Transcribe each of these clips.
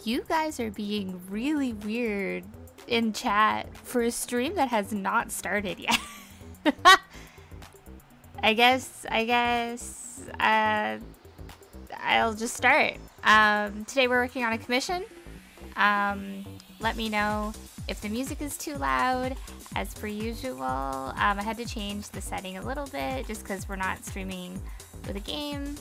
You guys are being really weird in chat for a stream that has not started yet. I guess I'll just start. Today we're working on a commission. Let me know if the music is too loud. As per usual, I had to change the setting a little bit just because we're not streaming with a game.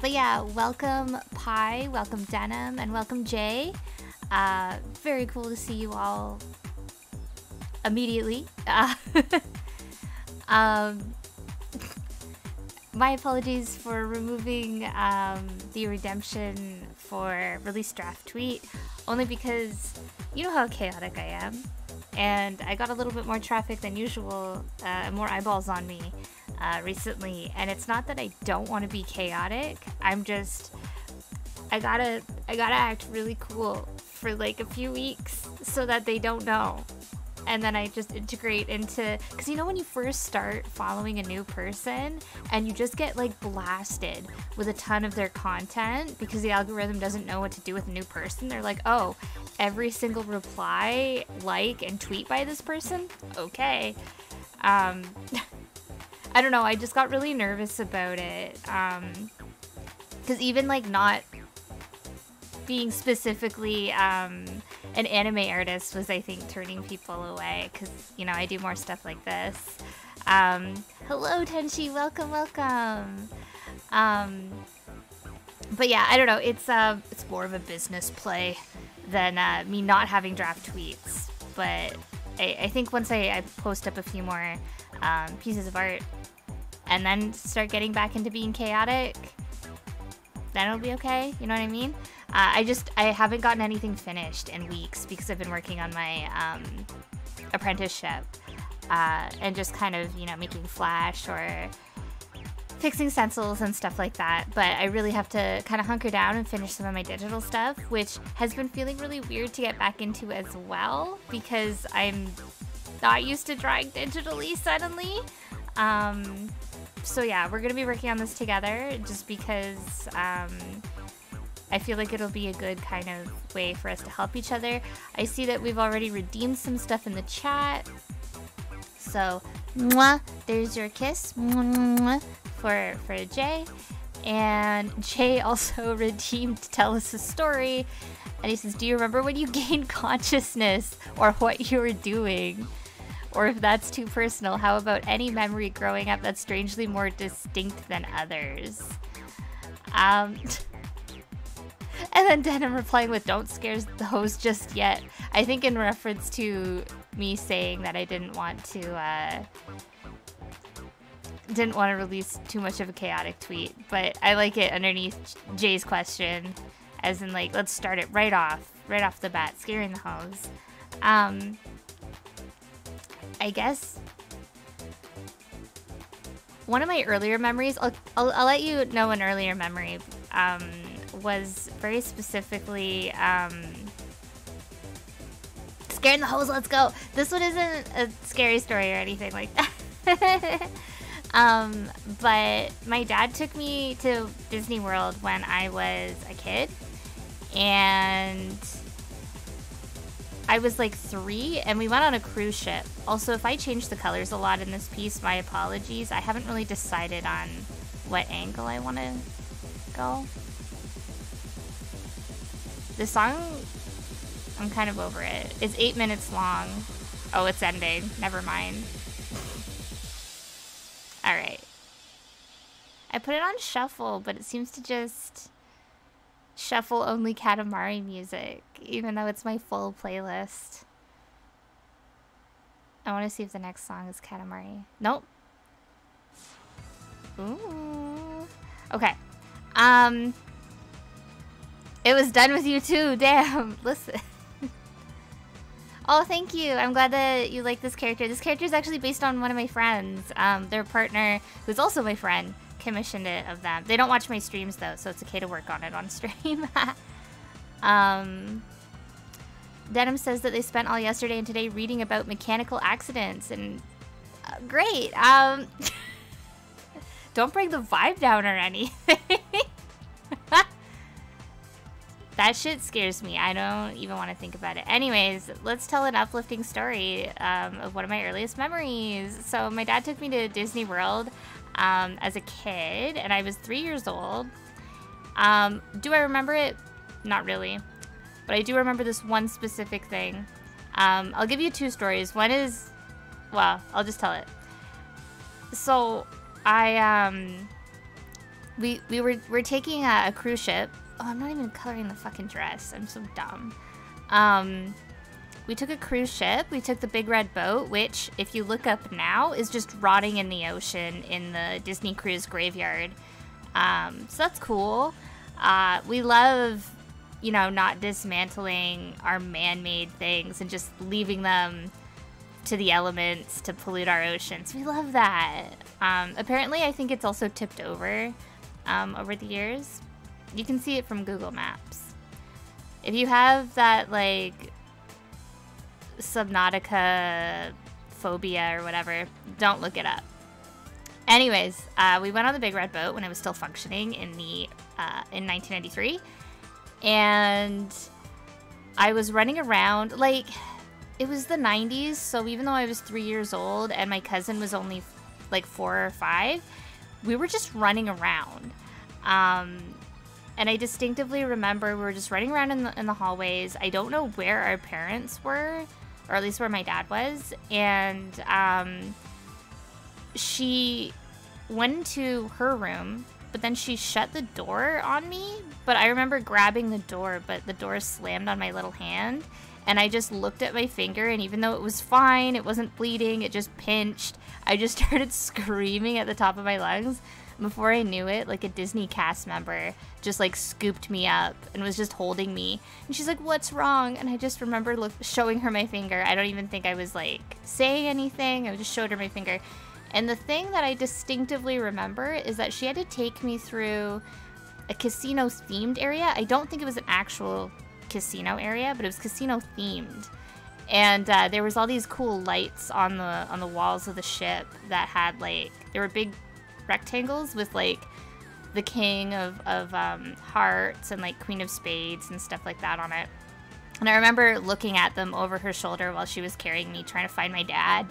But yeah, welcome Pi, welcome Denim, and welcome Jay. Very cool to see you all immediately. My apologies for removing the redemption for release draft tweet, only because you know how chaotic I am, and I got a little bit more traffic than usual, more eyeballs on me recently, and it's not that I don't want to be chaotic, I gotta act really cool for like a few weeks so that they don't know. And then I just integrate into, because you know when you first start following a new person and you just get like blasted with a ton of their content because the algorithm doesn't know what to do with a new person. They're like, oh, every single reply, like, and tweet by this person? Okay. I don't know, I just got really nervous about it. Because even like not being specifically an anime artist was, I think, turning people away, because, you know, I do more stuff like this. Hello, Tenchi, welcome, welcome. But yeah, I don't know, it's more of a business play than me not having draft tweets. But I think once I post up a few more pieces of art and then start getting back into being chaotic, then it'll be okay, you know what I mean? I haven't gotten anything finished in weeks because I've been working on my apprenticeship and just kind of, you know, making Flash or fixing stencils and stuff like that. But I really have to kind of hunker down and finish some of my digital stuff, which has been feeling really weird to get back into as well because I'm not used to drawing digitally suddenly. So yeah, we're gonna be working on this together just because I feel like it'll be a good kind of way for us to help each other. I see that we've already redeemed some stuff in the chat. So, mwah, there's your kiss, mwah, mwah, for Jay. And Jay also redeemed Tell Us a Story. And he says, do you remember when you gained consciousness or what you were doing? Or if that's too personal, how about any memory growing up that's strangely more distinct than others? And then Denim replying with, don't scare the host just yet. I think in reference to me saying that I didn't want to release too much of a chaotic tweet. But I like it underneath Jay's question, as in like, let's start it right off the bat, scaring the host. I guess one of my earlier memories, I'll let you know an earlier memory, was very specifically scaring the hose, let's go. This one isn't a scary story or anything like that. But my dad took me to Disney World when I was a kid, and I was like 3, and we went on a cruise ship. Also, if I change the colors a lot in this piece, my apologies. I haven't really decided on what angle I want to go. The song, I'm kind of over it. It's 8 minutes long. Oh, it's ending. Never mind. Alright. I put it on shuffle, but it seems to just shuffle only Katamari music, even though it's my full playlist. I want to see if the next song is Katamari. Nope. Ooh. Okay. It was done with you too, damn. Listen. Oh, thank you. I'm glad that you like this character. This character is actually based on one of my friends. Their partner, who's also my friend, commissioned it of them. They don't watch my streams though, so it's okay to work on it on stream. Denim says that they spent all yesterday and today reading about mechanical accidents, and great. Don't bring the vibe down or anything. That shit scares me. I don't even want to think about it. Anyways, let's tell an uplifting story of one of my earliest memories. So my dad took me to Disney World as a kid, and I was 3 years old. Do I remember it? Not really. But I do remember this one specific thing. I'll give you 2 stories. One is, well, I'll just tell it. So we're taking a cruise ship. Oh, I'm not even coloring the fucking dress. I'm so dumb. We took a cruise ship. We took the Big Red Boat, which, if you look up now, is just rotting in the ocean in the Disney Cruise graveyard. So that's cool. We love, you know, not dismantling our man-made things and just leaving them to the elements to pollute our oceans. We love that. Apparently, I think it's also tipped over the years. You can see it from Google Maps. If you have that, like, Subnautica phobia or whatever, don't look it up. Anyways, we went on the Big Red Boat when it was still functioning in 1993, and I was running around, like, it was the 90s, so even though I was 3 years old and my cousin was only like 4 or 5, we were just running around. And I distinctively remember we were just running around in the hallways. I don't know where our parents were, or at least where my dad was, and she went into her room, but then she shut the door on me. But I remember grabbing the door, but the door slammed on my little hand, and I just looked at my finger, and even though it was fine, it wasn't bleeding, it just pinched, I just started screaming at the top of my lungs. Before I knew it, like, a Disney cast member just, like, scooped me up and was just holding me. And she's like, "What's wrong?" And I just remember showing her my finger. I don't even think I was, like, saying anything. I just showed her my finger. And the thing that I distinctively remember is that she had to take me through a casino-themed area. I don't think it was an actual casino area, but it was casino-themed. And there was all these cool lights on the walls of the ship that had, like, there were big rectangles with, like, the king of hearts and, like, queen of spades and stuff like that on it. And I remember looking at them over her shoulder while she was carrying me, trying to find my dad.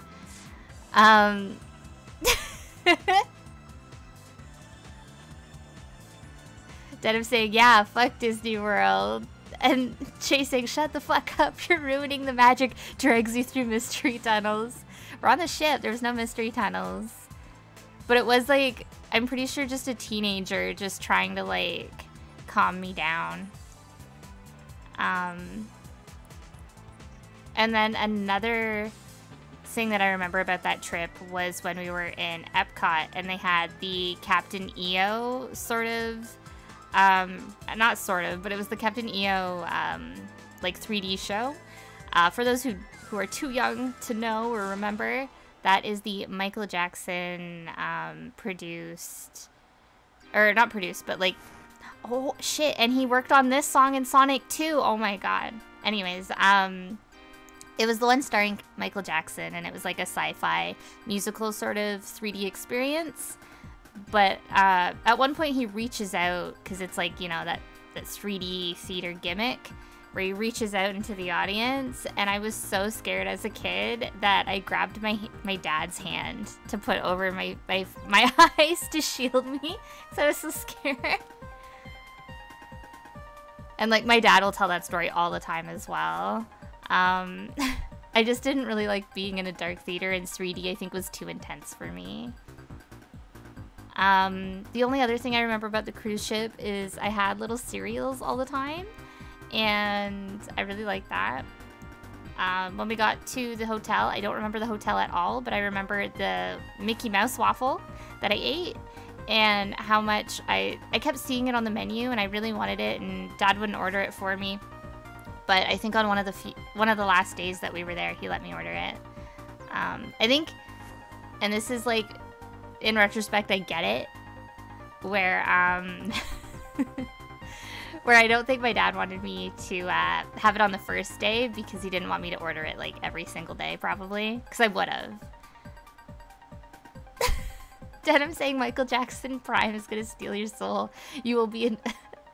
Instead of saying, "Yeah, fuck Disney World," and chasing, "Shut the fuck up, you're ruining the magic," drags you through mystery tunnels. We're on the ship, there was no mystery tunnels. But it was, like, I'm pretty sure just a teenager just trying to, like, calm me down. And then another thing that I remember about that trip was when we were in Epcot and they had the Captain EO sort of, not sort of, but it was the Captain EO, like, 3D show. For those who are too young to know or remember, that is the Michael Jackson produced, or not produced, but, like, oh shit, and he worked on this song in Sonic 2. Oh my god. Anyways, it was the one starring Michael Jackson, and it was like a sci-fi musical sort of 3D experience. But at one point he reaches out, because it's like, you know, that 3D theater gimmick, where he reaches out into the audience, and I was so scared as a kid that I grabbed my dad's hand to put over my eyes to shield me, so I was so scared. And, like, my dad will tell that story all the time as well. I just didn't really like being in a dark theater, and 3D I think was too intense for me. The only other thing I remember about the cruise ship is I had little cereals all the time, and I really liked that. When we got to the hotel, I don't remember the hotel at all, but I remember the Mickey Mouse waffle that I ate, and how much I kept seeing it on the menu, and I really wanted it, and Dad wouldn't order it for me. But I think on one of the last days that we were there, he let me order it. I think, and this is, like, in retrospect, I get it, where where I don't think my dad wanted me to have it on the first day because he didn't want me to order it, like, every single day, probably, because I would have. Denim saying Michael Jackson Prime is gonna steal your soul. You will be an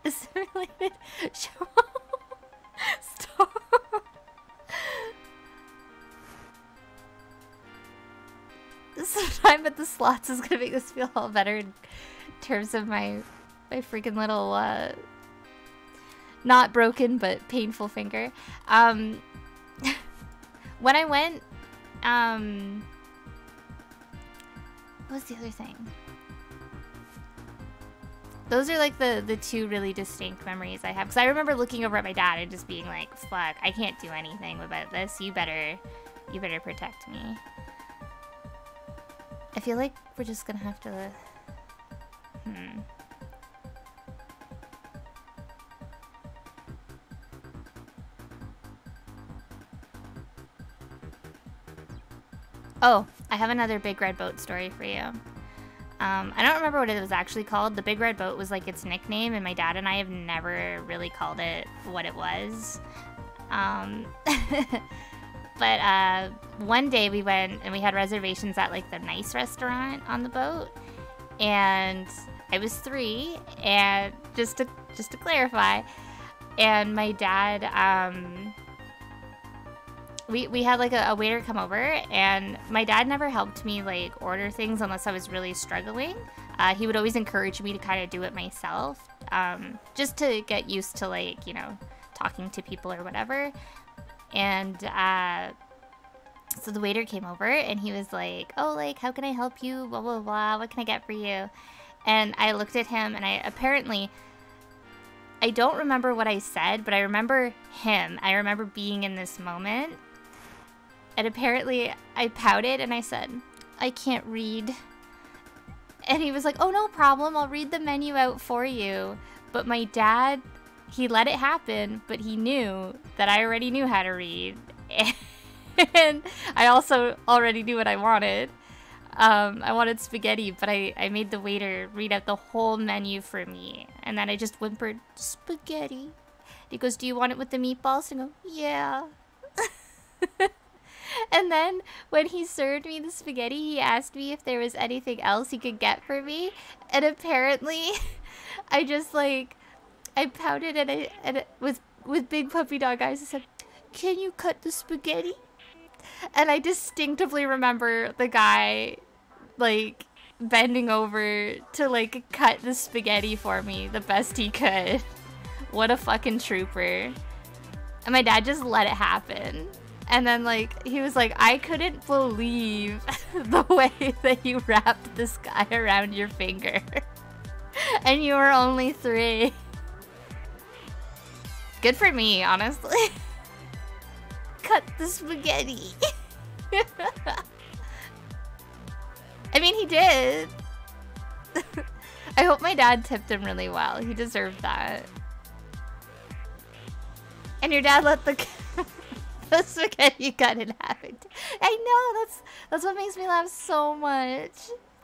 assimilated show. Stop. Sometime at the slots is gonna make this feel all better in terms of my freaking little not broken but painful finger. When I went, what was the other thing? Those are like the two really distinct memories I have. Because I remember looking over at my dad and just being like, fuck, I can't do anything about this. You better protect me. I feel like we're just gonna have to... Oh, I have another Big Red Boat story for you. I don't remember what it was actually called. The Big Red Boat was like its nickname, and my dad and I have never really called it what it was. But one day we went and we had reservations at like the nice restaurant on the boat, and I was 3, and just to clarify, and my dad, we had like a waiter come over, and my dad never helped me like order things unless I was really struggling. He would always encourage me to kind of do it myself, just to get used to like, you know, talking to people or whatever. And so the waiter came over and he was like, oh, like, how can I help you? Blah, blah, blah. What can I get for you? And I looked at him, and I don't remember what I said, but I remember him. I remember being in this moment. And apparently I pouted and I said, I can't read. And he was like, oh, no problem. I'll read the menu out for you. But my dad, he let it happen, but he knew that I already knew how to read. And I also already knew what I wanted. I wanted spaghetti, but I made the waiter read out the whole menu for me. And then I just whimpered, spaghetti. He goes, do you want it with the meatballs? And I go, yeah. And then when he served me the spaghetti, he asked me if there was anything else he could get for me. And apparently, I just like, I pouted and with big puppy dog eyes, I said, can you cut the spaghetti? And I distinctively remember the guy like bending over to like cut the spaghetti for me the best he could. What a fucking trooper. And my dad just let it happen. And then like he was like, I couldn't believe the way that you wrapped this guy around your finger. And you were only 3. Good for me, honestly. Cut the spaghetti. I mean, he did. I hope my dad tipped him really well. He deserved that. And your dad let the spaghetti cut in half. I know, that's what makes me laugh so much.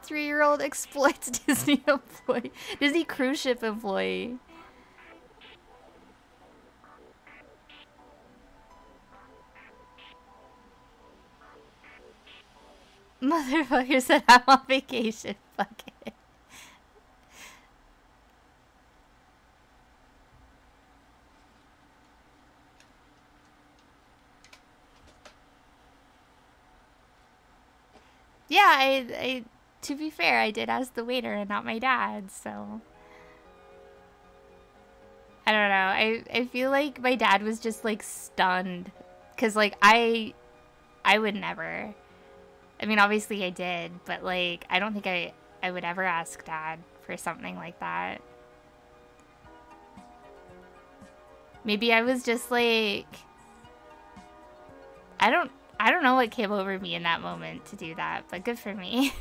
3-year-old exploits Disney employee. Disney cruise ship employee. Motherfucker said I'm on vacation. Fuck it. Yeah, I to be fair, I did ask the waiter and not my dad, so I don't know. I feel like my dad was just like stunned, cuz like I would never. I mean, obviously I did, but like I don't think I would ever ask dad for something like that. Maybe I was just like, I don't know what came over me in that moment to do that, but good for me.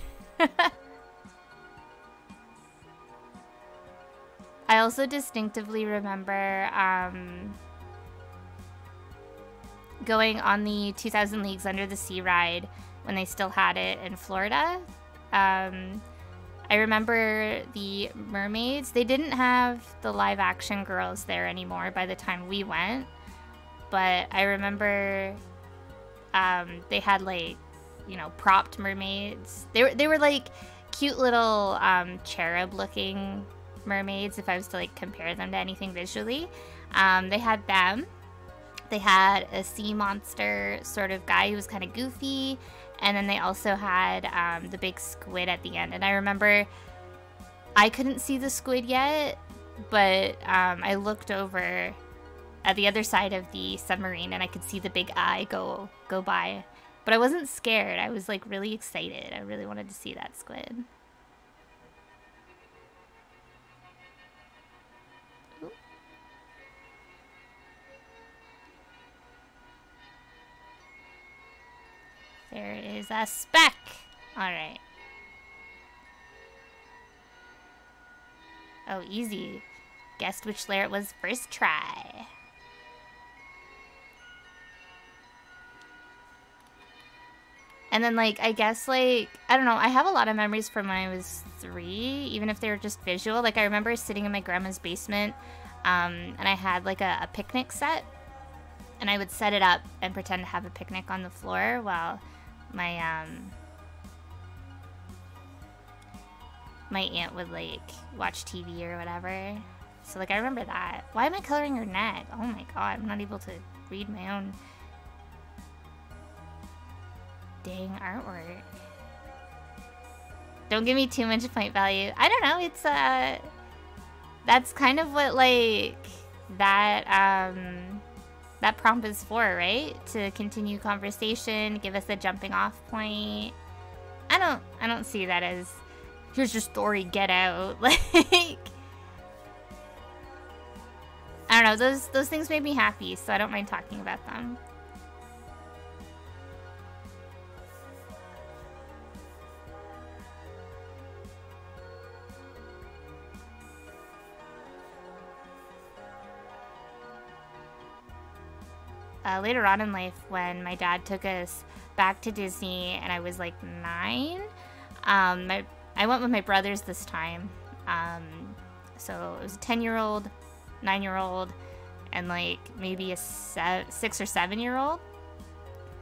I also distinctively remember going on the 2000 Leagues Under the Sea ride when they still had it in Florida. I remember the mermaids. They didn't have the live action girls there anymore by the time we went, but I remember they had like, you know, propped mermaids. They were like cute little cherub looking mermaids if I was to like compare them to anything visually. They had them. They had a sea monster sort of guy who was kind of goofy, and then they also had the big squid at the end. And I remember I couldn't see the squid yet, but I looked over at the other side of the submarine and I could see the big eye go by. But I wasn't scared. I was like really excited. I really wanted to see that squid. There is a speck. Alright. Oh, easy. Guessed which layer it was first try. And then, like, I guess, like, I don't know, I have a lot of memories from when I was 3, even if they were just visual. Like, I remember sitting in my grandma's basement, and I had, like, a picnic set, and I would set it up and pretend to have a picnic on the floor while my, my aunt would, like, watch TV or whatever. So, like, I remember that. Why am I coloring her neck? Oh my god, I'm not able to read my own dang artwork. Don't give me too much point value. I don't know, it's, that's kind of what, like, that, that prompt is for, right? To continue conversation, give us a jumping off point. I don't see that as, here's your story, get out. Like, I don't know, those things made me happy, so I don't mind talking about them. Later on in life, when my dad took us back to Disney and I was like 9, I went with my brothers this time. So it was a 10-year-old, 9-year-old, and like maybe a 6 or 7-year-old.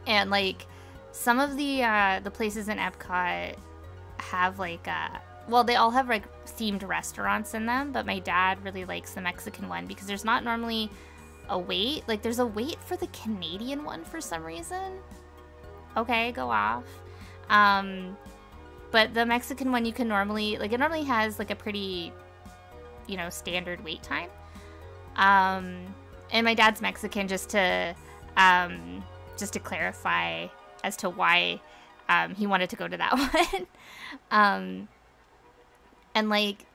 And like some of the places in Epcot have like well, they all have like themed restaurants in them, but my dad really likes the Mexican one because there's not normally a wait. Like, there's a wait for the Canadian one for some reason. Okay, go off. But the Mexican one, you can normally, like, it normally has, like, a pretty, you know, standard wait time. And my dad's Mexican, just to clarify as to why he wanted to go to that one. And, like,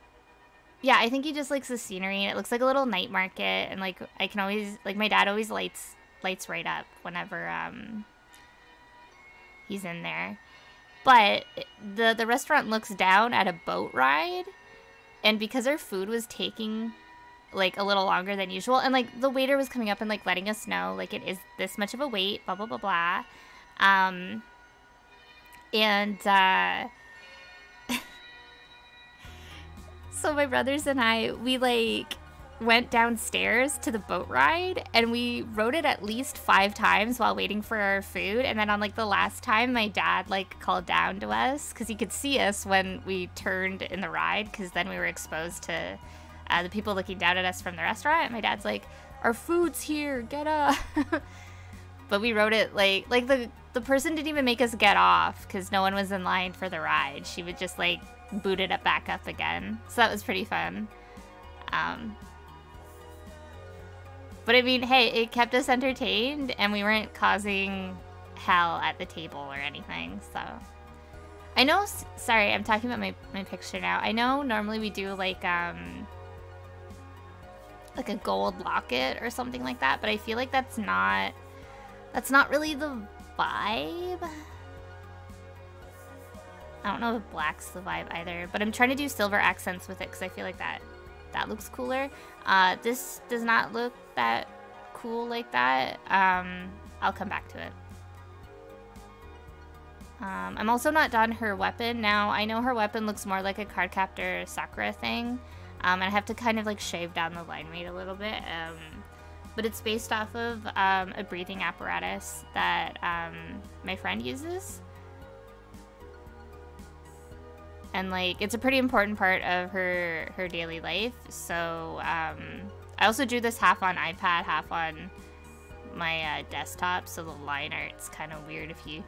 yeah, I think he just likes the scenery, and it looks like a little night market, and, like, I can always, like, my dad always lights right up whenever, he's in there. But the restaurant looks down at a boat ride, and because our food was taking, like, a little longer than usual, and, like, the waiter was coming up and, like, letting us know, like, it is this much of a wait, blah, blah, blah, blah. So my brothers and I, we, like, went downstairs to the boat ride, and we rode it at least 5 times while waiting for our food. And then on, like, the last time, my dad, like, called down to us because he could see us when we turned in the ride, because then we were exposed to the people looking down at us from the restaurant. And my dad's like, our food's here, get up. But we rode it, like the person didn't even make us get off because no one was in line for the ride. She would just, like, boot it back up again. So that was pretty fun. But I mean, hey, it kept us entertained, and we weren't causing hell at the table or anything, so. I know, sorry, I'm talking about my picture now. I know normally we do, like a gold locket or something like that, but I feel like that's not really the vibe. I don't know if black's the vibe either, but I'm trying to do silver accents with it because I feel like that looks cooler. This does not look that cool like that. I'll come back to it. I'm also not done her weapon. Now, I know her weapon looks more like a Cardcaptor Sakura thing, and I have to kind of, like, shave down the line weight a little bit. But it's based off of a breathing apparatus that my friend uses. And, like, it's a pretty important part of her daily life. So, I also drew this half on iPad, half on my desktop. So the line art's kind of weird if you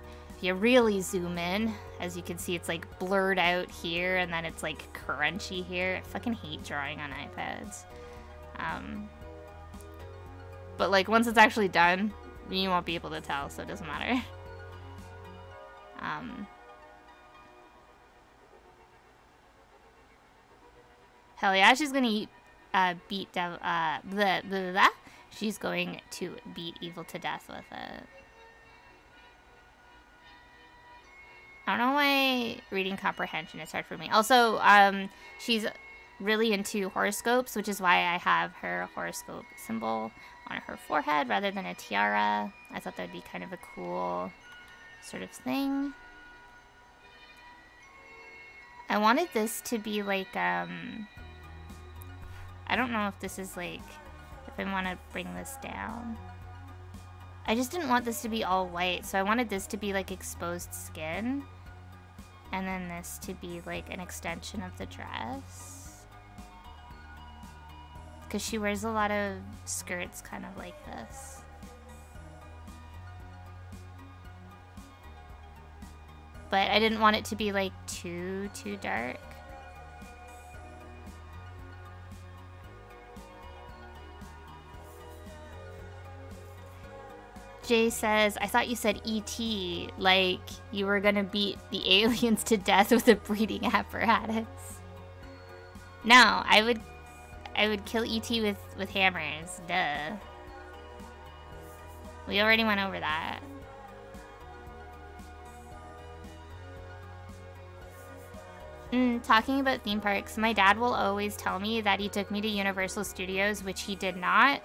really zoom in. As you can see, it's, like, blurred out here, and then it's, like, crunchy here. I fucking hate drawing on iPads. But, like, once it's actually done, you won't be able to tell, so it doesn't matter. Hell yeah, she's gonna she's going to beat evil to death with it. I don't know why reading comprehension is hard for me. Also, she's really into horoscopes, which is why I have her horoscope symbol on her forehead rather than a tiara. I thought that would be kind of a cool sort of thing. I wanted this to be like, I don't know if this is like, if I want to bring this down. I just didn't want this to be all white, so I wanted this to be like exposed skin. And then this to be like an extension of the dress. Because she wears a lot of skirts kind of like this. But I didn't want it to be like too dark. Jay says, I thought you said E.T., like you were gonna beat the aliens to death with a breeding apparatus. No, I would kill E.T. with hammers, duh. We already went over that. Talking about theme parks, my dad will always tell me that he took me to Universal Studios, which he did not.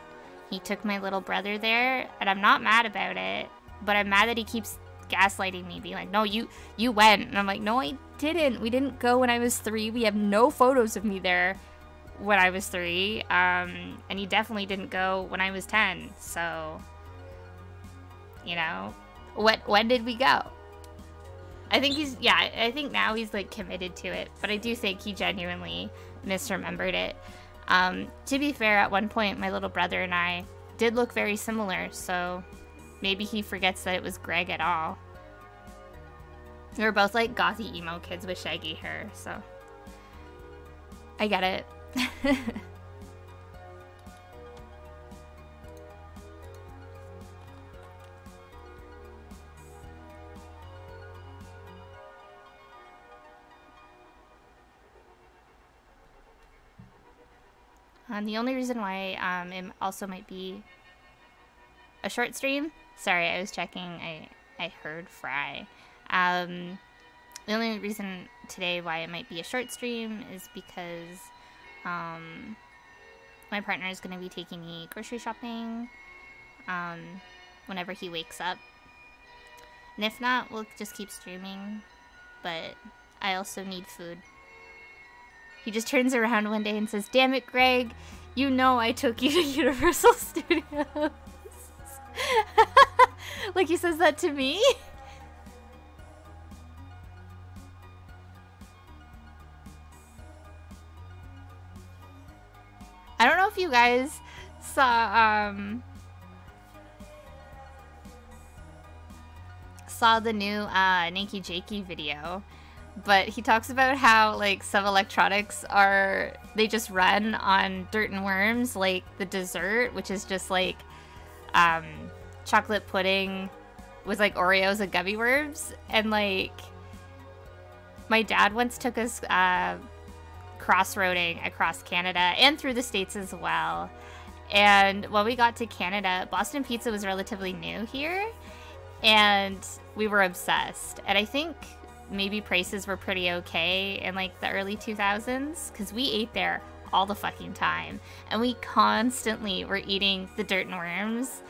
He took my little brother there, and I'm not mad about it, but I'm mad that he keeps gaslighting me, being like, no, you went. And I'm like, no, I didn't. We didn't go when I was 3. We have no photos of me there when I was 3. And he definitely didn't go when I was 10. So, you know, when did we go? I think I think now he's like committed to it, but I do think he genuinely misremembered it. To be fair, at one point, my little brother and I did look very similar, so maybe he forgets that it was Greg at all. We were both like gothy emo kids with shaggy hair, so I get it. The only reason why it also might be a short stream. Sorry, I was checking. I heard Fry. The only reason today why it might be a short stream is because my partner is going to be taking me grocery shopping whenever he wakes up. And if not, we'll just keep streaming. But I also need food. He just turns around one day and says, damn it, Greg, you know I took you to Universal Studios. Like he says that to me? I don't know if you guys saw the new Nakey Jakey video. But he talks about how, like, some electronics they just run on dirt and worms, like the dessert, which is just, like, chocolate pudding with, like, Oreos and gummy worms. And, like, my dad once took us cross-roading across Canada and through the States as well. And when we got to Canada, Boston Pizza was relatively new here. And we were obsessed. And I think maybe prices were pretty okay in like the early 2000s because we ate there all the fucking time and we constantly were eating the dirt and worms.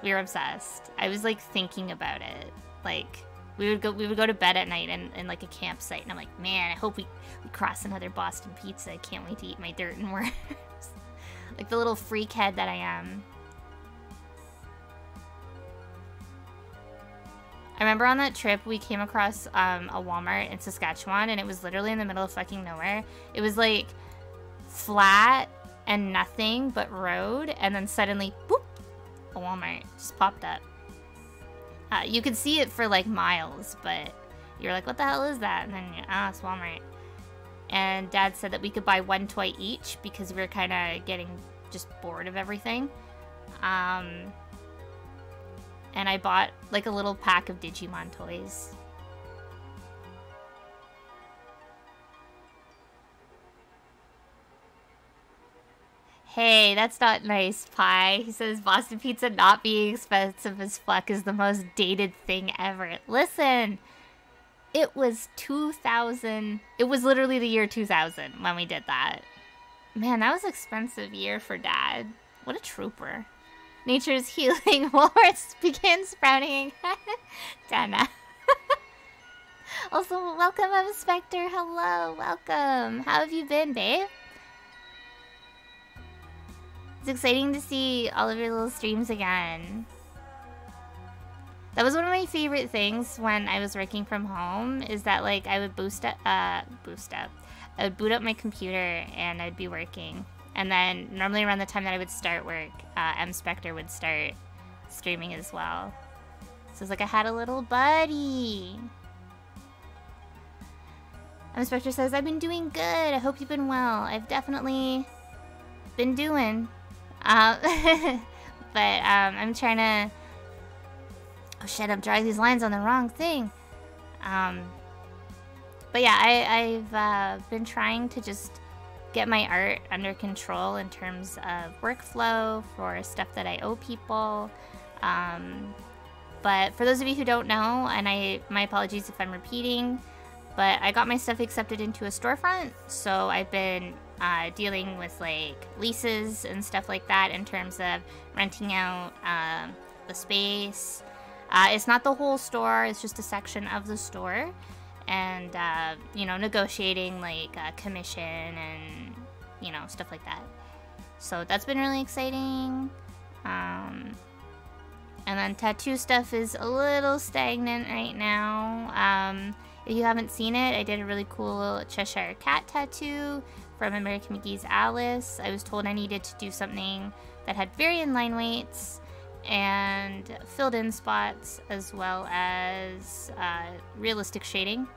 We were obsessed. I was like thinking about it. Like we would go to bed at night in like a campsite and I'm like, man, I hope we cross another Boston Pizza. I can't wait to eat my dirt and worms. Like the little freak head that I am. I remember on that trip, we came across a Walmart in Saskatchewan, and it was literally in the middle of fucking nowhere. It was, like, flat and nothing but road, and then suddenly, boop, a Walmart just popped up. You could see it for, like, miles, but you're like, what the hell is that? And then, it's Walmart. And Dad said that we could buy one toy each because we were kind of getting just bored of everything. And I bought, like, a little pack of Digimon toys. Hey, that's not nice, Pie. He says Boston Pizza not being expensive as fuck is the most dated thing ever. Listen, It was 2000. It was literally the year 2000 when we did that. Man, that was an expensive year for Dad. What a trooper. Nature's healing walrus began sprouting. Dana. Also, welcome, I'm Spectre. Hello, welcome. How have you been, babe? It's exciting to see all of your little streams again. That was one of my favorite things when I was working from home, is that like I would I would boot up my computer and I'd be working. And then normally around the time that I would start work, M Spectre would start streaming as well. So it's like I had a little buddy. M Spectre says, I've been doing good. I hope you've been well. I've definitely been doing. But I'm trying to... Oh shit, I'm drawing these lines on the wrong thing. But yeah, I've been trying to just get my art under control in terms of workflow for stuff that I owe people. But for those of you who don't know, and my apologies if I'm repeating, but I got my stuff accepted into a storefront, so I've been dealing with like leases and stuff like that in terms of renting out the space. It's not the whole store, it's just a section of the store. And, you know, negotiating like commission and, you know, stuff like that. So that's been really exciting. And then tattoo stuff is a little stagnant right now. If you haven't seen it, I did a really cool Cheshire Cat tattoo from American McGee's Alice. I was told I needed to do something that had varying line weights and filled in spots, as well as realistic shading.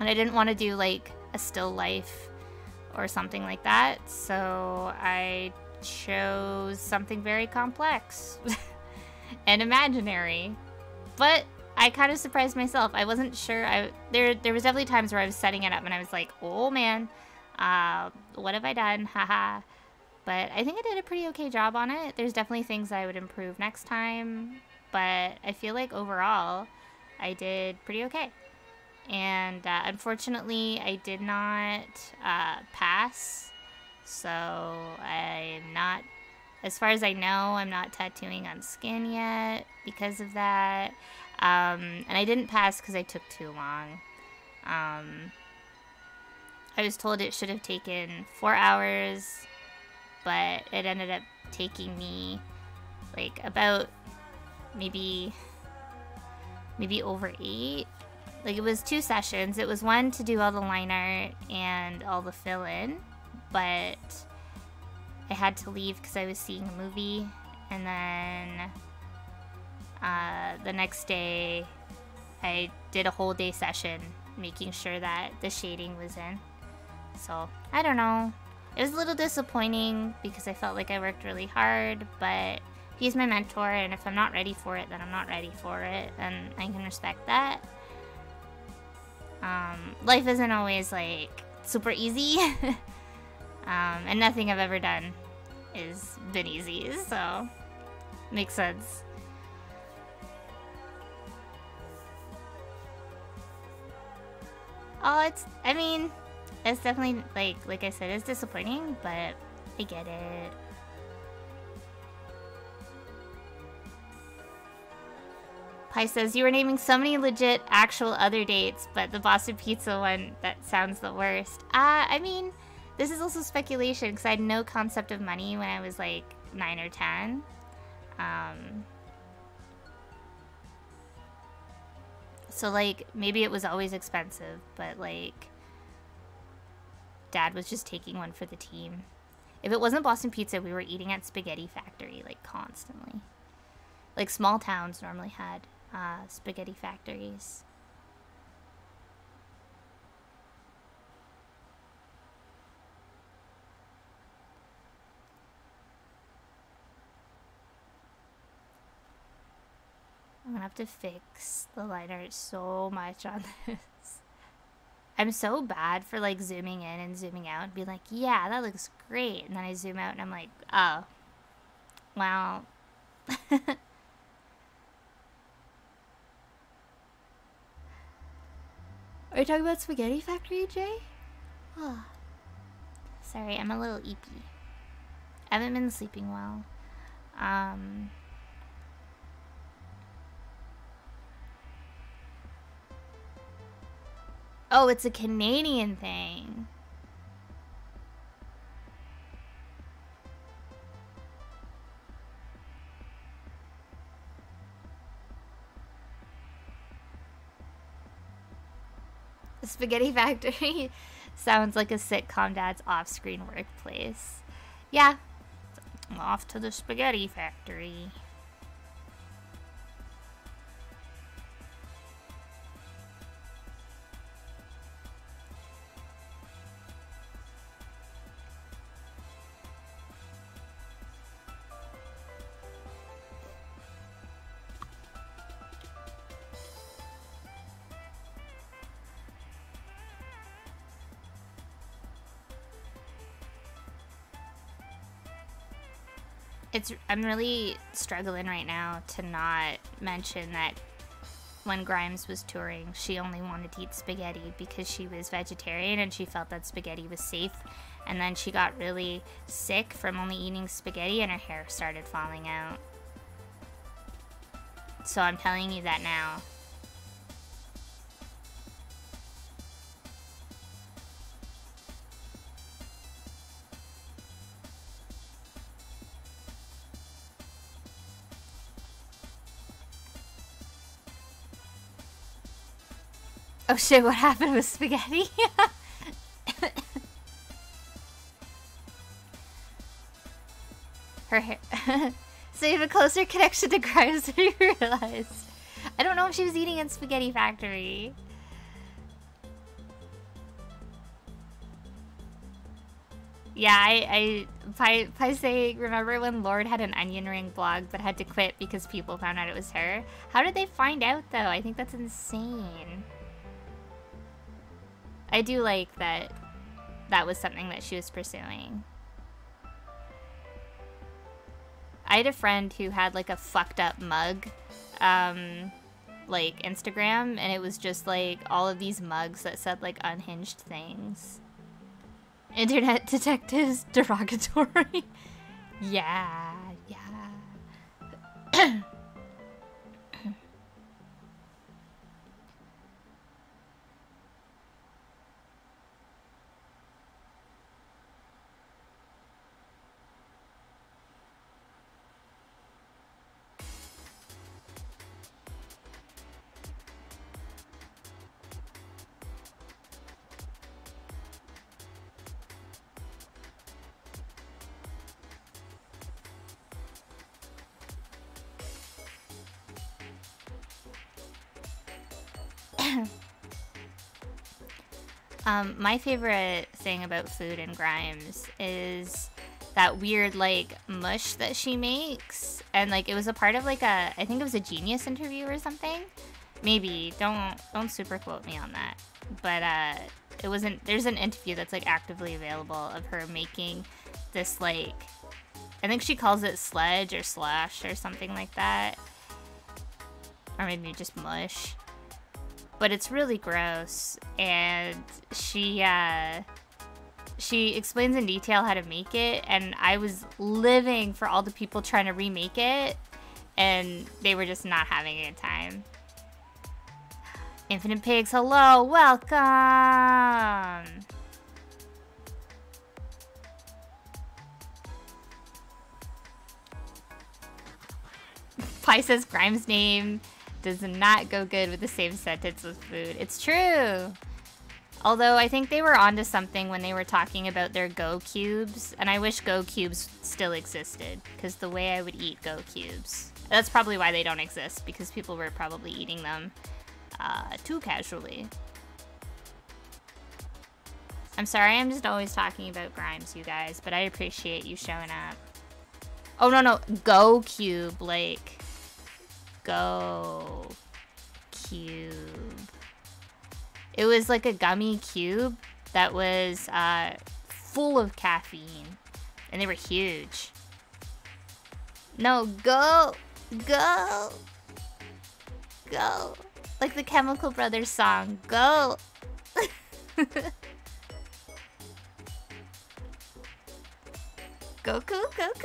And I didn't want to do like a still life or something like that, so I chose something very complex and imaginary. But I kind of surprised myself. I wasn't sure. There was definitely times where I was setting it up and I was like, oh man, what have I done? Haha. But I think I did a pretty okay job on it. There's definitely things I would improve next time, but I feel like overall I did pretty okay. And unfortunately, I did not pass, so I'm not, as far as I know, I'm not tattooing on skin yet because of that. And I didn't pass because I took too long. I was told it should have taken 4 hours, but it ended up taking me like about maybe over 8. Like, it was 2 sessions. It was one to do all the line art and all the fill-in, but I had to leave because I was seeing a movie, and then the next day I did a whole day session making sure that the shading was in. So, I don't know. It was a little disappointing because I felt like I worked really hard, but he's my mentor, and if I'm not ready for it, then I'm not ready for it, and I can respect that. Life isn't always like super easy, and nothing I've ever done has been easy, so makes sense. Oh, I mean, it's definitely, like I said, it's disappointing, but I get it. Pi says, you were naming so many legit actual other dates, but the Boston Pizza one, that sounds the worst. I mean, this is also speculation, because I had no concept of money when I was like 9 or 10. So like, maybe it was always expensive, but like, Dad was just taking one for the team. If it wasn't Boston Pizza, we were eating at Spaghetti Factory, like, constantly. Like, small towns normally had spaghetti factories. I'm gonna have to fix the line art so much on this. I'm so bad for like zooming in and zooming out and being like, yeah, that looks great. And then I zoom out and I'm like, oh, well. Are you talking about Spaghetti Factory, Jay? Oh. Sorry, I'm a little eepy. I haven't been sleeping well. Oh, it's a Canadian thing. The Spaghetti Factory sounds like a sitcom dad's off-screen workplace. Yeah. I'm off to the Spaghetti Factory. I'm really struggling right now to not mention that when Grimes was touring, she only wanted to eat spaghetti because she was vegetarian and she felt that spaghetti was safe. And then she got really sick from only eating spaghetti and her hair started falling out. So I'm telling you that now. Oh shit, what happened with spaghetti? Her hair. So you have a closer connection to Grimes than you realized. I don't know if she was eating in Spaghetti Factory. Yeah, Paise, remember when Lorde had an onion ring blog but had to quit because people found out it was her? How did they find out though? I think that's insane. I do like that that was something that she was pursuing. I had a friend who had like a fucked up mug, like Instagram, and it was just like all of these mugs that said like unhinged things. Internet detectives derogatory. Yeah, yeah. My favorite thing about food and Grimes is that weird like mush that she makes, and like it was a part of like a, I think it was a Genius interview or something. Maybe don't super quote me on that, but it wasn't. There's an interview that's like actively available of her making this like, I think she calls it sledge or slash or something like that, or maybe just mush. But it's really gross, and she explains in detail how to make it, and I was living for all the people trying to remake it, and they were just not having a good time. Infinite Pigs, hello, welcome! Pi says Grimes' name does not go good with the same sentence with food. It's true. Although I think they were onto something when they were talking about their Go Cubes, and I wish Go Cubes still existed, because the way I would eat Go Cubes. That's probably why they don't exist, because people were probably eating them too casually. I'm sorry, I'm just always talking about Grimes, you guys, but I appreciate you showing up. Oh, no, Go Cube, like... Go Cube. It was like a gummy cube that was full of caffeine, and they were huge. No, go. Like the Chemical Brothers song. Go! Goku, Goku!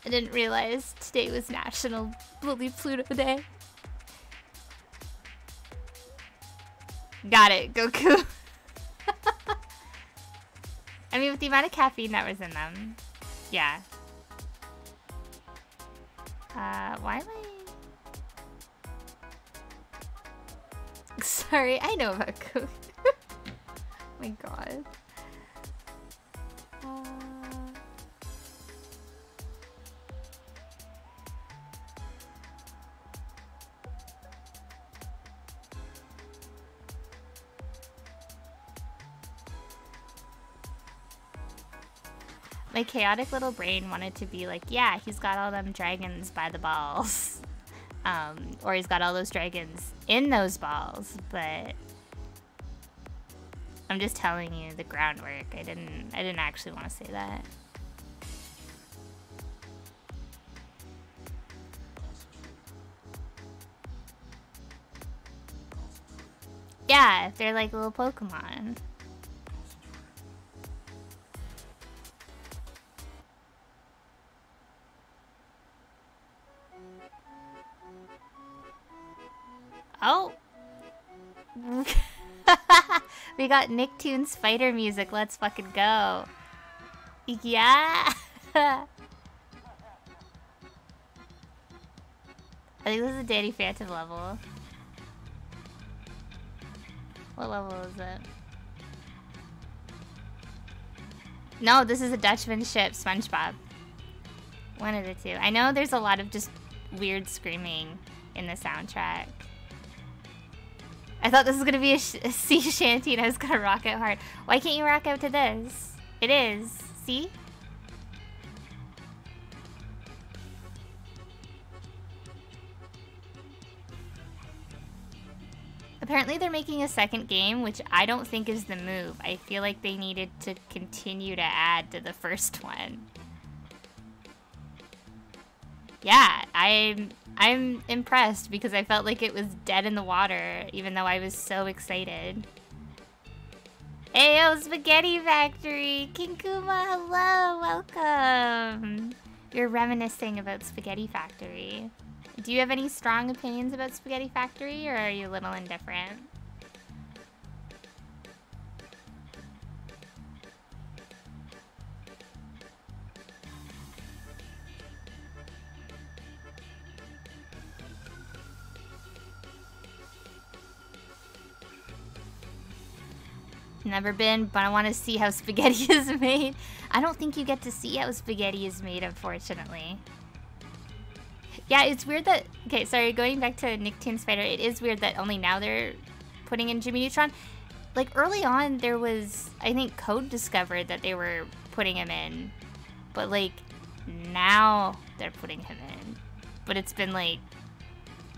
I didn't realize today was National Bloody Pluto Day. Got it, Goku. I mean, with the amount of caffeine that was in them. Yeah. Why am I... Sorry, I know about Goku. My god. My chaotic little brain wanted to be like, yeah, he's got all them dragons by the balls. Or he's got all those dragons in those balls, but I'm just telling you the groundwork. I didn't actually want to say that. Yeah, they're like little Pokemon. Oh! We got Nicktoons fighter music. Let's fucking go. Yeah! I think this is a Danny Phantom level. What level is it? No, this is a Dutchman ship, SpongeBob. One of the two. I know there's a lot of just weird screaming in the soundtrack. I thought this was gonna be a sea shanty and I was gonna rock out hard. Why can't you rock out to this? It is. See? Apparently they're making a second game, which I don't think is the move. I feel like they needed to continue to add to the first one. Yeah, I'm impressed because I felt like it was dead in the water, even though I was so excited. Ayo, Spaghetti Factory! King Kuma, hello, welcome! You're reminiscing about Spaghetti Factory. Do you have any strong opinions about Spaghetti Factory, or are you a little indifferent? Never been, but I want to see how spaghetti is made. I don't think you get to see how spaghetti is made, unfortunately. Yeah, it's weird that... Okay, sorry, going back to Nicktoons Fighter, it is weird that only now they're putting in Jimmy Neutron. Like, early on, there was... I think Code discovered that they were putting him in. But, like, now they're putting him in. But it's been, like,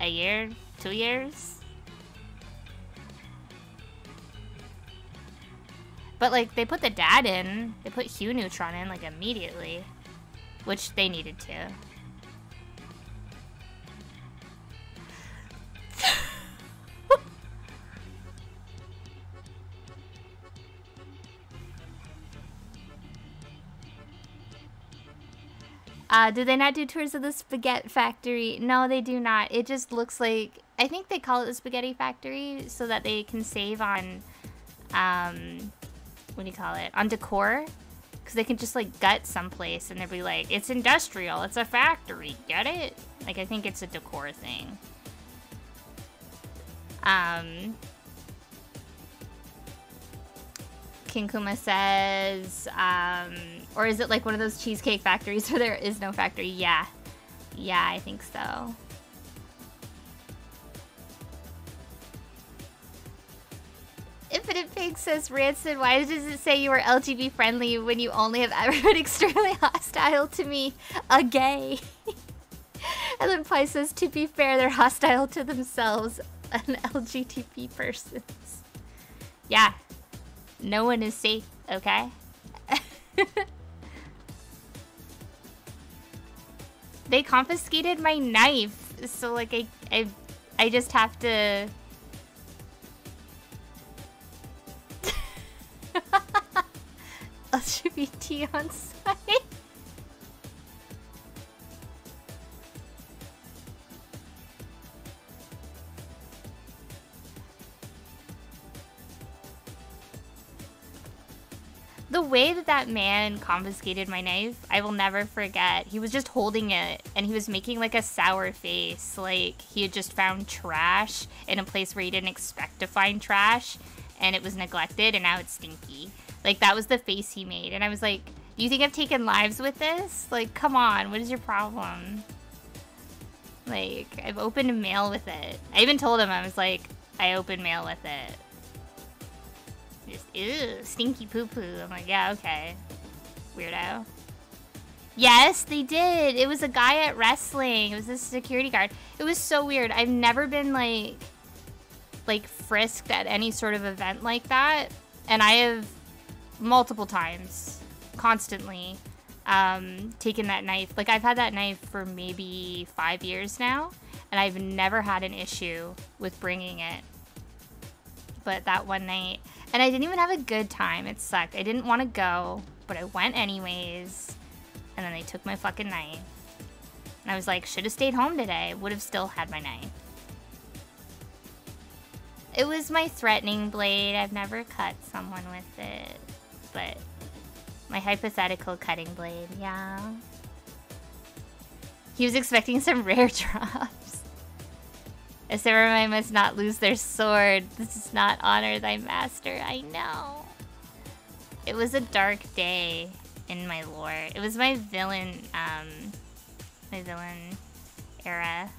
a year? 2 years? But, like, they put the dad in. They put Hugh Neutron in, like, immediately. Which they needed to. Do they not do tours of the Spaghetti Factory? No, they do not. It just looks like... I think they call it the Spaghetti Factory so that they can save on... what do you call it? On decor? Because they can just, like, gut someplace and they'll be like, it's industrial, it's a factory, get it? Like, I think it's a decor thing. King Kuma says, or is it like one of those cheesecake factories where there is no factory? Yeah. Yeah, I think so. Infinite Pig says, Rancid, why does it say you are LGBT friendly when you only have ever been extremely hostile to me, a gay? And then Pi says, to be fair, they're hostile to themselves, an LGBT persons. Yeah. No one is safe, okay? They confiscated my knife, so like I just have to. LGBT on site. The way that that man confiscated my knife, I will never forget. He was just holding it, and he was making like a sour face, like he had just found trash in a place where he didn't expect to find trash, and it was neglected, and now it's stinky. Like, that was the face he made, and I was like, do you think I've taken lives with this? Like, come on, what is your problem? Like, I've opened mail with it. I even told him, I was like, I opened mail with it. Just, ew, stinky poo-poo. I'm like, yeah, okay. Weirdo. Yes, they did. It was a guy at wrestling. It was a security guard. It was so weird. I've never been, like frisked at any sort of event like that. And I have multiple times, constantly, taken that knife. Like, I've had that knife for maybe 5 years now. And I've never had an issue with bringing it. But that one night... And I didn't even have a good time. It sucked. I didn't want to go, but I went anyways. And then they took my fucking knife. And I was like, should have stayed home today. Would have still had my knife. It was my threatening blade. I've never cut someone with it. But my hypothetical cutting blade, yeah. He was expecting some rare drops. A samurai must not lose their sword. This does not honor thy master. I know. It was a dark day in my lore. It was my villain era.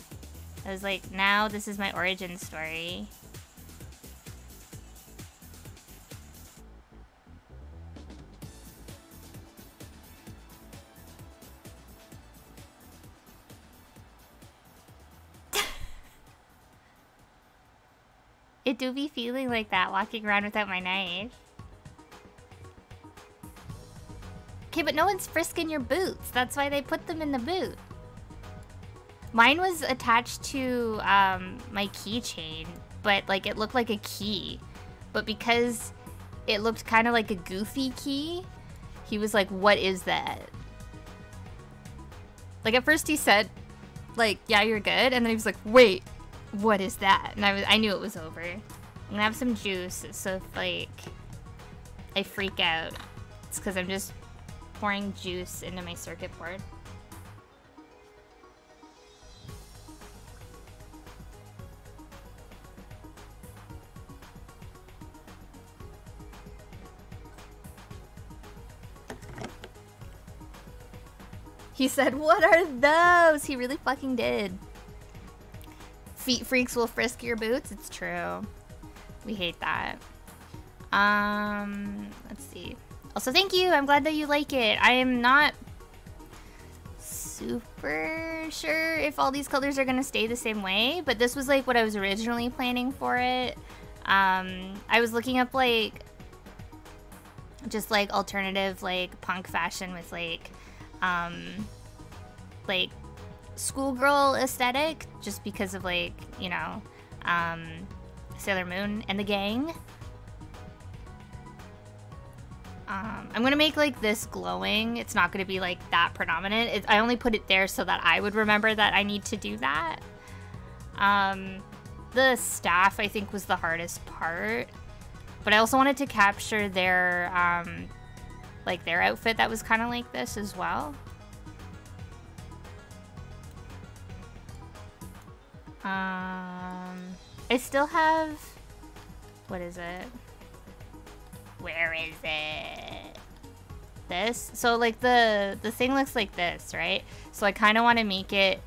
I was like, now this is my origin story. It do be feeling like that, walking around without my knife. Okay, but no one's frisking your boots. That's why they put them in the boot. Mine was attached to my keychain, but like it looked like a key. But because it looked kind of like a goofy key, he was like, what is that? Like at first he said, like, yeah, you're good. And then he was like, wait. What is that? And I knew it was over. I'm gonna have some juice, so if, like, I freak out, it's because I'm just pouring juice into my circuit board. He said, what are those? He really fucking did. Feet freaks will frisk your boots. It's true. We hate that. Let's see. Also, thank you. I'm glad that you like it. I am not super sure if all these colors are gonna stay the same way, but this was like what I was originally planning for it. I was looking up like just like alternative like punk fashion with like schoolgirl aesthetic, just because of like, you know, Sailor Moon and the gang. I'm gonna make like this glowing. It's not gonna be like that predominant. I only put it there so that I would remember that I need to do that. The staff I think was the hardest part, but I also wanted to capture their like their outfit that was kind of like this as well. I still have, what is it? Where is it? This? So like the thing looks like this, right? So I kind of want to make it,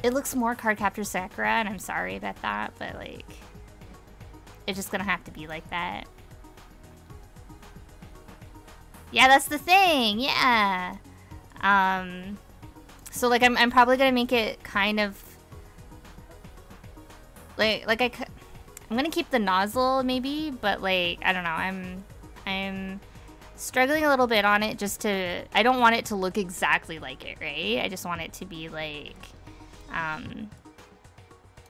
it looks more Cardcaptor Sakura, and I'm sorry about that, but like, it's just gonna have to be like that. Yeah, that's the thing, yeah. So like I'm probably gonna make it kind of like I'm gonna keep the nozzle maybe, but like I don't know. I'm Struggling a little bit on it just to... I don't want it to look exactly like it, right? I just want it to be like,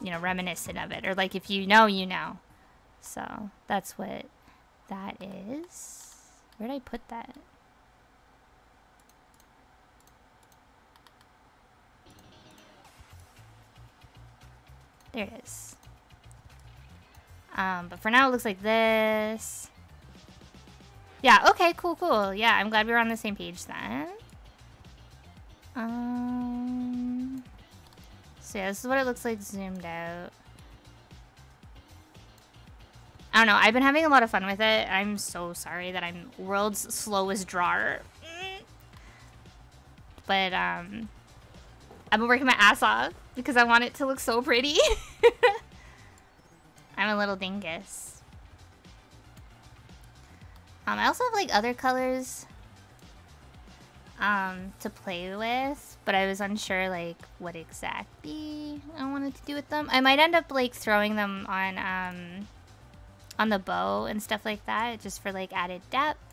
you know, reminiscent of it. Or like if you know, you know. So that's what that is. Where'd I put that? There it is. But for now it looks like this. Yeah, okay, cool, cool. Yeah, I'm glad we were on the same page then. So yeah, this is what it looks like zoomed out. I don't know, I've been having a lot of fun with it. I'm so sorry that I'm world's slowest drawer. But, I've been working my ass off because I want it to look so pretty. I'm a little dingus. I also have like other colors to play with, but I was unsure like what exactly I wanted to do with them. I might end up like throwing them on the bow and stuff like that, just for like added depth.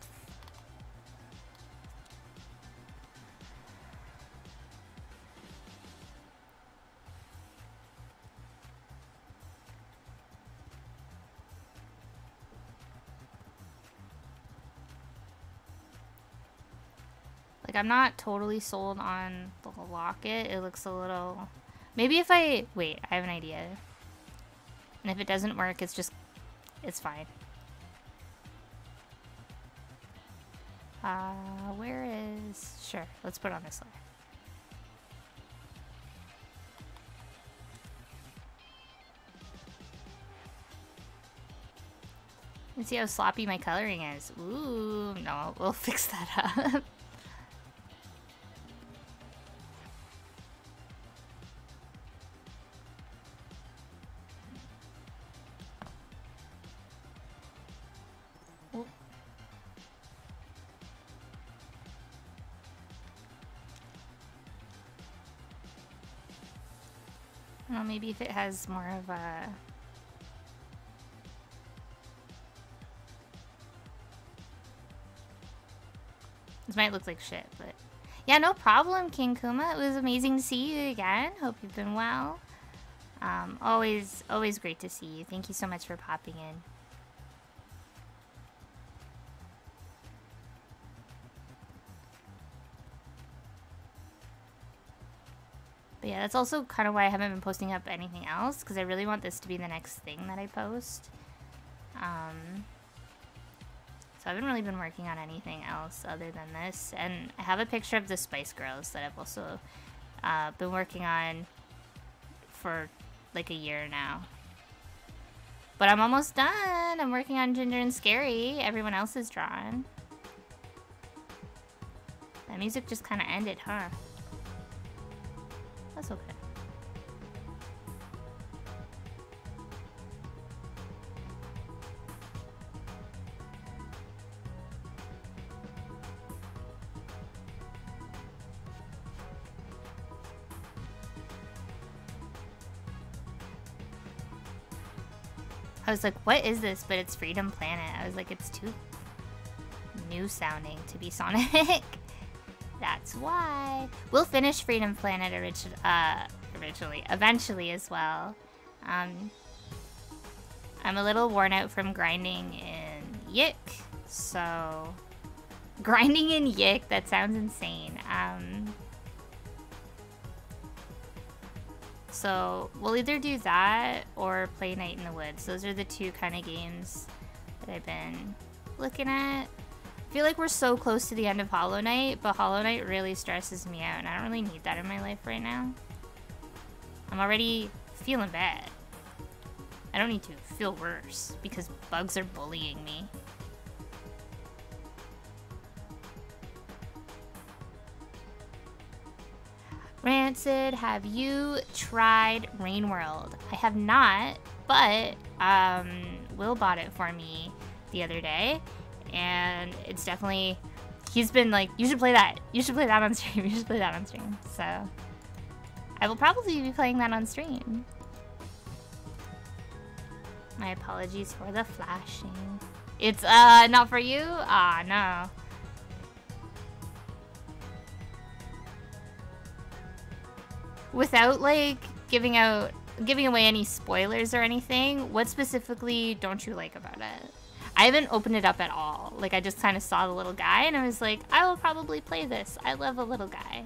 Like, I'm not totally sold on the locket. It looks a little... Maybe if I... Wait, I have an idea. And if it doesn't work, it's just... It's fine. Where is... Sure, let's put it on this layer. Let's see how sloppy my coloring is. Ooh, no, we'll fix that up. Well, maybe if it has more of a... This might look like shit, but... Yeah, no problem, King Kuma. It was amazing to see you again. Hope you've been well. Always great to see you. Thank you so much for popping in. But yeah, that's also kind of why I haven't been posting up anything else, because I really want this to be the next thing that I post. So I haven't really been working on anything else other than this. And I have a picture of the Spice Girls that I've also been working on for like a year now. But I'm almost done. I'm working on Ginger and Scary. Everyone else is drawn. That music just kind of ended, huh? That's okay. I was like, what is this? But it's Freedom Planet. I was like, it's too new sounding to be Sonic. That's why. We'll finish Freedom Planet eventually as well. I'm a little worn out from grinding in Yik, so... Grinding in Yik, that sounds insane. So we'll either do that or play Night in the Woods. Those are the two kind of games that I've been looking at. I feel like we're so close to the end of Hollow Knight, but Hollow Knight really stresses me out, and I don't really need that in my life right now. I'm already feeling bad. I don't need to feel worse because bugs are bullying me. Rancid, have you tried Rain World? I have not, but Will bought it for me the other day, and it's definitely... He's been like, you should play that. You should play that on stream. You should play that on stream. So I will probably be playing that on stream. My apologies for the flashing. It's not for you? Ah, no. Without like giving away any spoilers or anything, what specifically don't you like about it? I haven't opened it up at all. Like, I just kind of saw the little guy and I was like, I will probably play this. I love a little guy.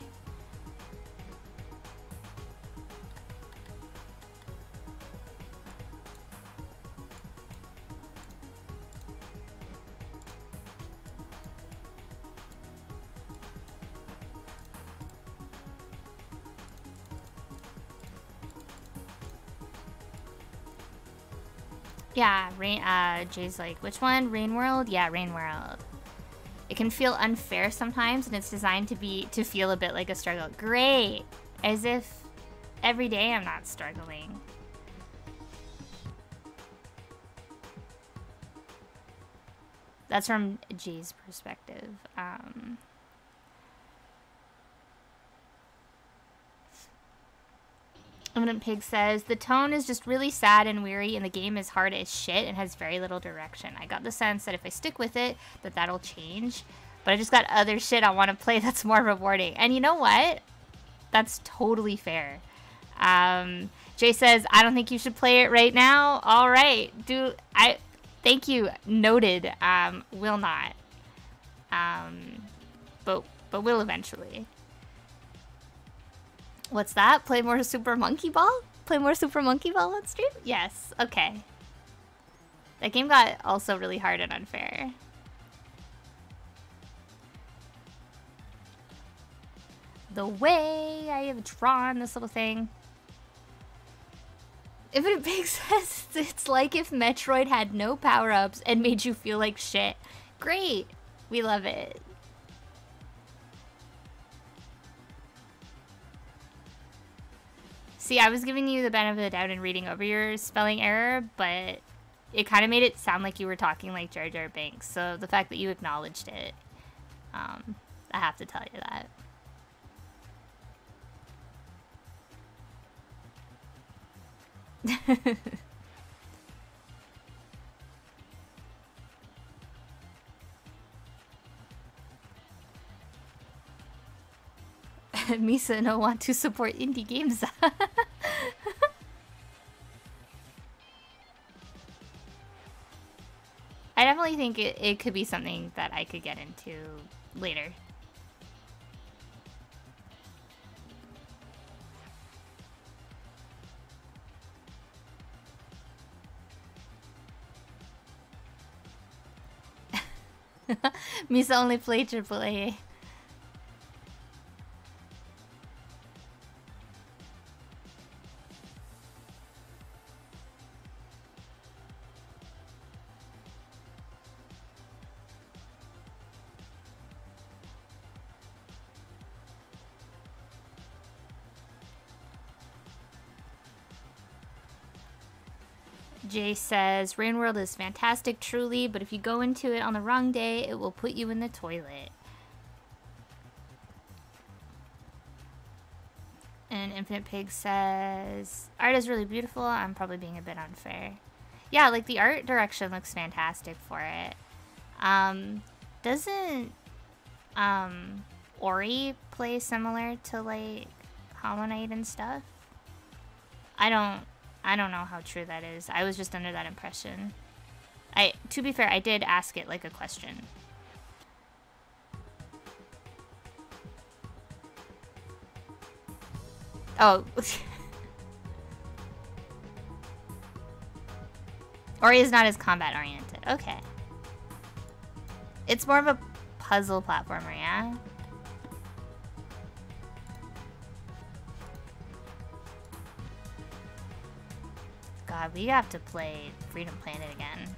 Yeah, Jay's like, which one? Rain World? Yeah, Rain World. It can feel unfair sometimes, and it's designed to feel a bit like a struggle. Great! As if every day I'm not struggling. That's from Jay's perspective. Eminent Pig says, the tone is just really sad and weary, and the game is hard as shit and has very little direction. I got the sense that if I stick with it, that'll change. But I just got other shit I want to play that's more rewarding. And you know what? That's totally fair. Jay says, I don't think you should play it right now. All right. Thank you. Noted. Will not. But will eventually. What's that? Play more Super Monkey Ball? Play more Super Monkey Ball on stream? Yes. Okay. That game got also really hard and unfair. The way I have drawn this little thing. Infinite Pig says it's like if Metroid had no power-ups and made you feel like shit. Great. We love it. See, I was giving you the benefit of the doubt and reading over your spelling error, but it kind of made it sound like you were talking like Jar Jar Binks. So the fact that you acknowledged it, I have to tell you that. Misa no want to support indie games. I definitely think it could be something that I could get into later. Misa only played AAA. Jay says, Rain World is fantastic, truly, but if you go into it on the wrong day, it will put you in the toilet. And Infinite Pig says, art is really beautiful. I'm probably being a bit unfair. Yeah, like the art direction looks fantastic for it. Doesn't Ori play similar to like Hollow Knight and stuff? I don't know how true that is. I was just under that impression. To be fair, I did ask it like a question. Oh. Ori is not as combat oriented. Okay. It's more of a puzzle platformer, yeah? God, we have to play Freedom Planet again.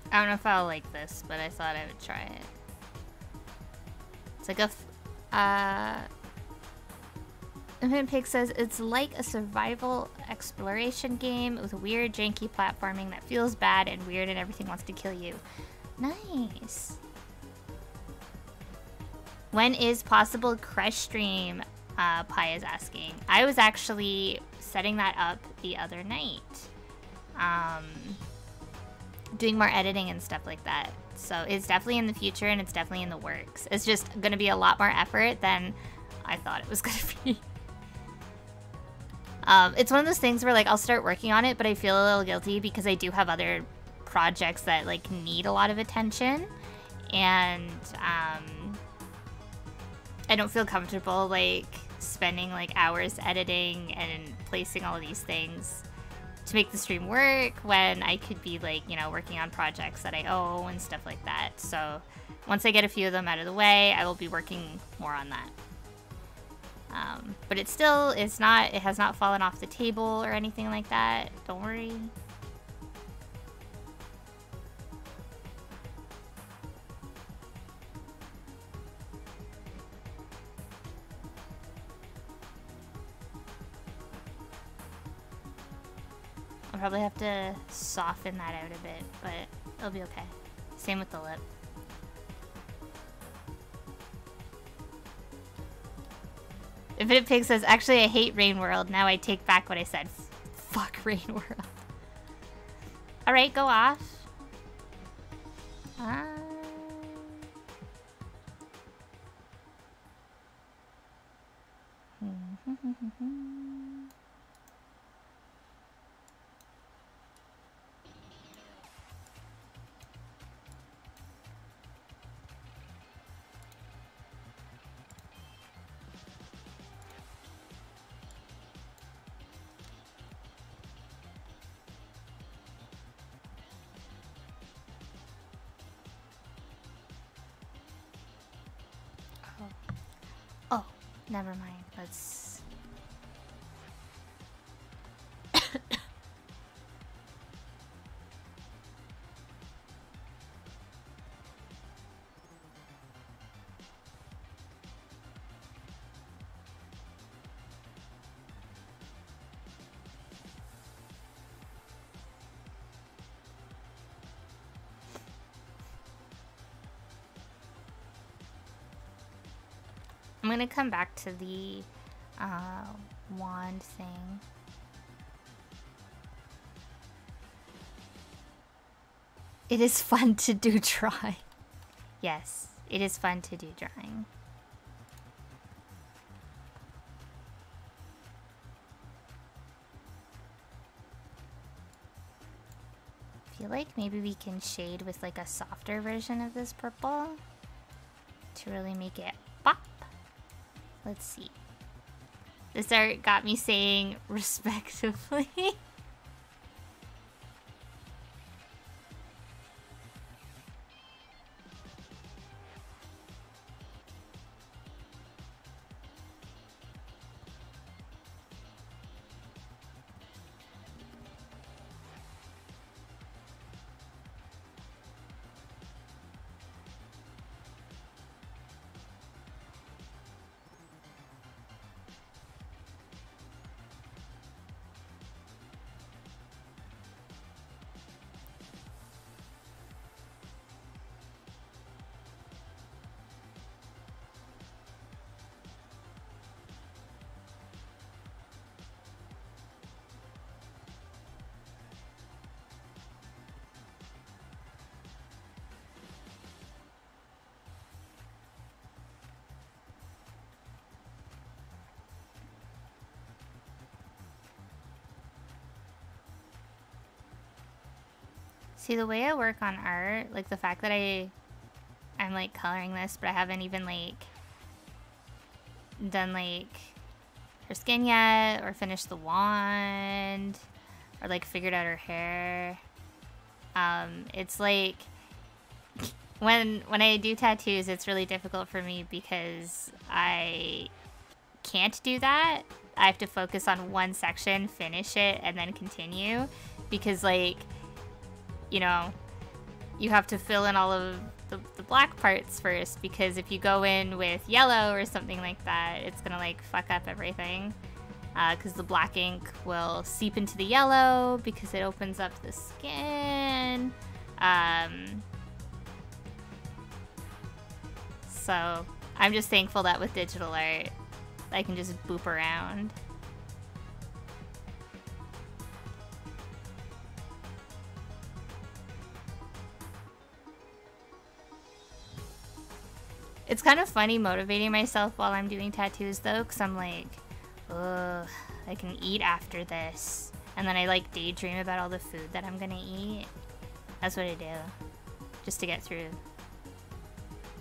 I don't know if I'll like this, but I thought I would try it. It's like a... Infinite Pig says, it's like a survival exploration game with weird, janky platforming that feels bad and weird and everything wants to kill you. Nice. When is possible crush stream? Pi is asking. I was actually setting that up the other night. Doing more editing and stuff like that. So it's definitely in the future and it's definitely in the works. It's just gonna be a lot more effort than I thought it was gonna be. It's one of those things where like I'll start working on it, but I feel a little guilty because I do have other projects that like need a lot of attention, and I don't feel comfortable like spending like hours editing and placing all of these things to make the stream work when I could be like, you know, working on projects that I owe and stuff like that. So once I get a few of them out of the way, I will be working more on that. But it has not fallen off the table or anything like that. Don't worry. I'll probably have to soften that out a bit, but it'll be okay. Same with the lip. Infinite Pig says, actually I hate Rain World. Now I take back what I said. Fuck Rain World. Alright, go off. Never mind. Let's... I'm gonna come back to the wand thing. It is fun to do drawing. Yes, it is fun to do drawing. I feel like maybe we can shade with like a softer version of this purple to really make it pop. Let's see. This art got me saying respectively. See, the way I work on art, like the fact that I'm like coloring this, but I haven't even like done like her skin yet, or finished the wand, or like figured out her hair. It's like when I do tattoos, it's really difficult for me because I can't do that. I have to focus on one section, finish it, and then continue, because like, you know, you have to fill in all of the black parts first, because if you go in with yellow or something like that, it's gonna like fuck up everything. because the black ink will seep into the yellow because it opens up the skin. So I'm just thankful that with digital art, I can just boop around. It's kind of funny motivating myself while I'm doing tattoos though, because I'm like, ugh, I can eat after this. And then I like daydream about all the food that I'm gonna eat. That's what I do, just to get through.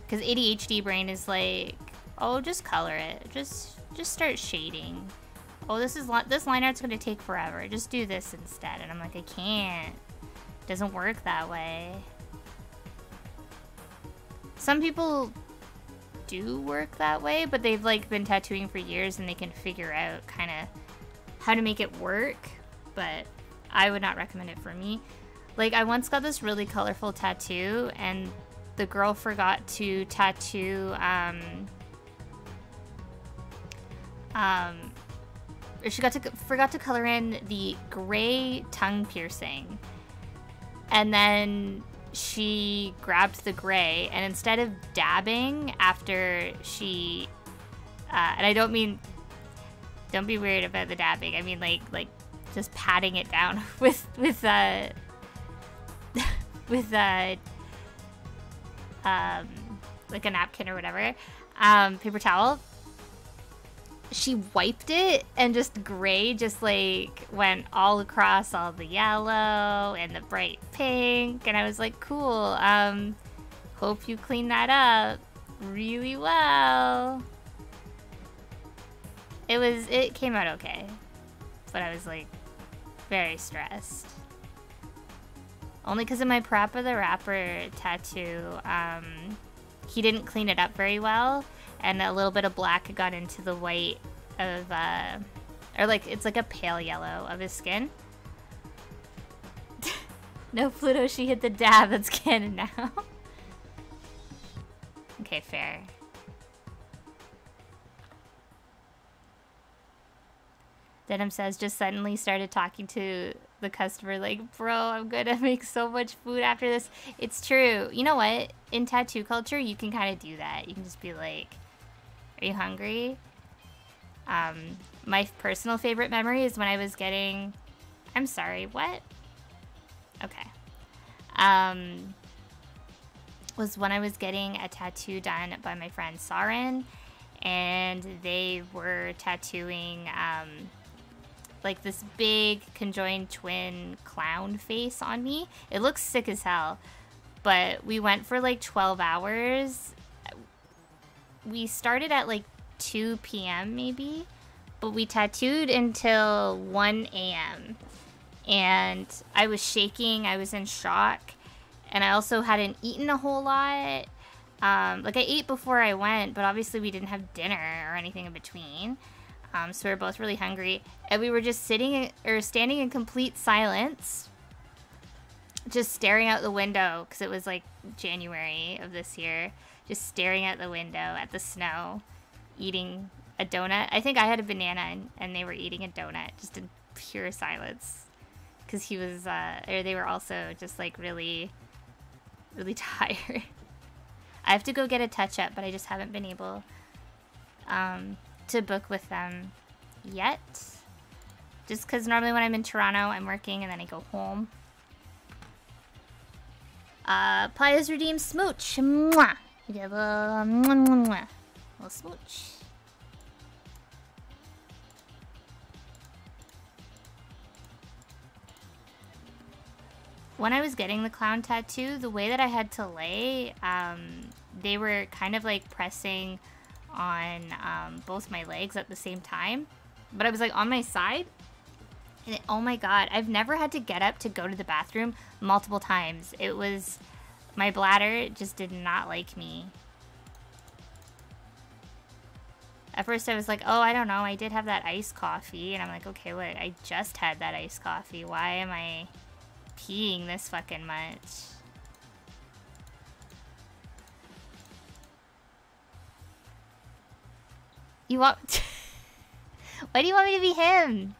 Because ADHD brain is like, oh, just color it. Just start shading. Oh, this line art's gonna take forever. Just do this instead. And I'm like, I can't. It doesn't work that way. Some people do work that way, but they've like been tattooing for years and they can figure out kind of how to make it work, but I would not recommend it for me. Like, I once got this really colorful tattoo and the girl forgot to tattoo she forgot to color in the gray tongue piercing, and then she grabbed the gray, and instead of dabbing after she, and I don't mean, don't be weird about the dabbing, I mean like just patting it down with like a napkin or whatever, paper towel, she wiped it, and just gray just like went all across all the yellow and the bright pink, and I was like, cool, hope you clean that up really well. It came out okay, but I was like very stressed. Only because of my Parappa the Rapper tattoo, he didn't clean it up very well, and a little bit of black got into the white of, or like, it's like a pale yellow of his skin. No, Pluto, she hit the dab, that's canon now. Okay, fair. Denim says, just suddenly started talking to the customer like, bro, I'm gonna make so much food after this. It's true. You know what? In tattoo culture, you can kind of do that. You can just be like, are you hungry? My personal favorite memory is when I was getting... I'm sorry, what? Okay. Was when I was getting a tattoo done by my friend Sarin, and they were tattooing like this big conjoined twin clown face on me. It looks sick as hell, but we went for like 12 hours. We started at like 2 p.m. maybe, but we tattooed until 1 a.m. and I was shaking, I was in shock, and I also hadn't eaten a whole lot. Like, I ate before I went, but obviously we didn't have dinner or anything in between. So we were both really hungry, and we were just standing in complete silence, just staring out the window, because it was like January of this year, just staring out the window at the snow, eating a donut. I think I had a banana, and they were eating a donut, just in pure silence, because he was, or they were also just like really, really tired. I have to go get a touch-up, but I just haven't been able to book with them yet. Just because normally when I'm in Toronto, I'm working and then I go home. Playa's redeemed smooch. Mwah! We get a little, mwah, mwah, mwah. Little smooch. When I was getting the clown tattoo, the way that I had to lay, they were kind of like pressing on both my legs at the same time, but I was like on my side, and oh my god, I've never had to get up to go to the bathroom multiple times. It was, my bladder just did not like me. At first I was like, oh, I don't know, I did have that iced coffee, and I'm like, okay, wait, I just had that iced coffee, why am I peeing this fucking much? You want... Why do you want me to be him?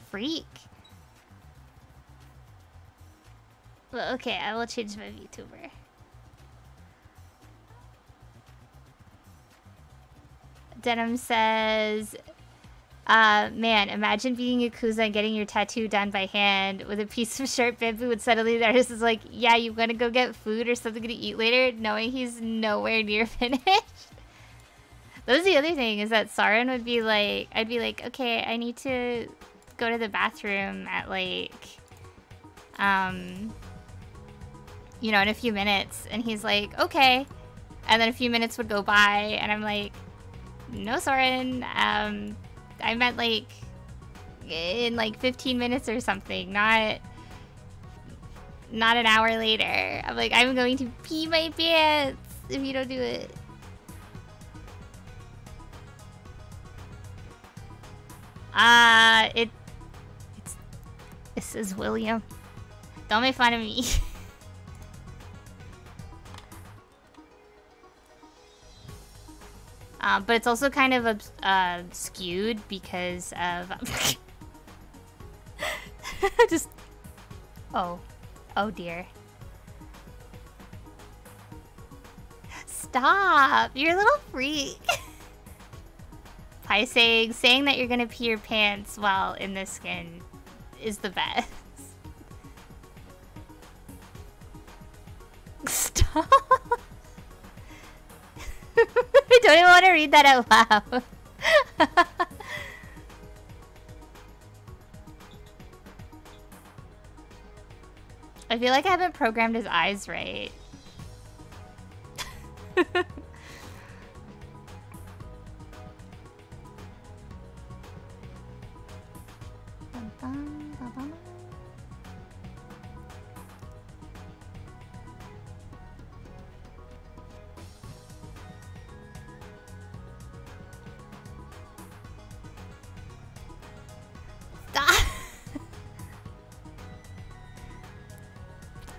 Freak. Well, okay, I will change my VTuber. Denim says, man, imagine being Yakuza and getting your tattoo done by hand with a piece of sharp bamboo, and suddenly the artist is like, yeah, you gonna go get food or something to eat later, knowing he's nowhere near finished. That was the other thing, is that Saren would be like, I'd be like, okay, I need to go to the bathroom at like, you know, in a few minutes. And he's like, okay. And then a few minutes would go by, and I'm like, no, Soren, I meant like in like 15 minutes or something, not an hour later. I'm like, I'm going to pee my pants if you don't do it. This is William. Don't make fun of me. But it's also kind of skewed because of just oh dear. Stop! You're a little freak. Pie saying that you're gonna pee your pants while in this skin is the best. Stop. I don't even want to read that out loud. I feel like I haven't programmed his eyes right.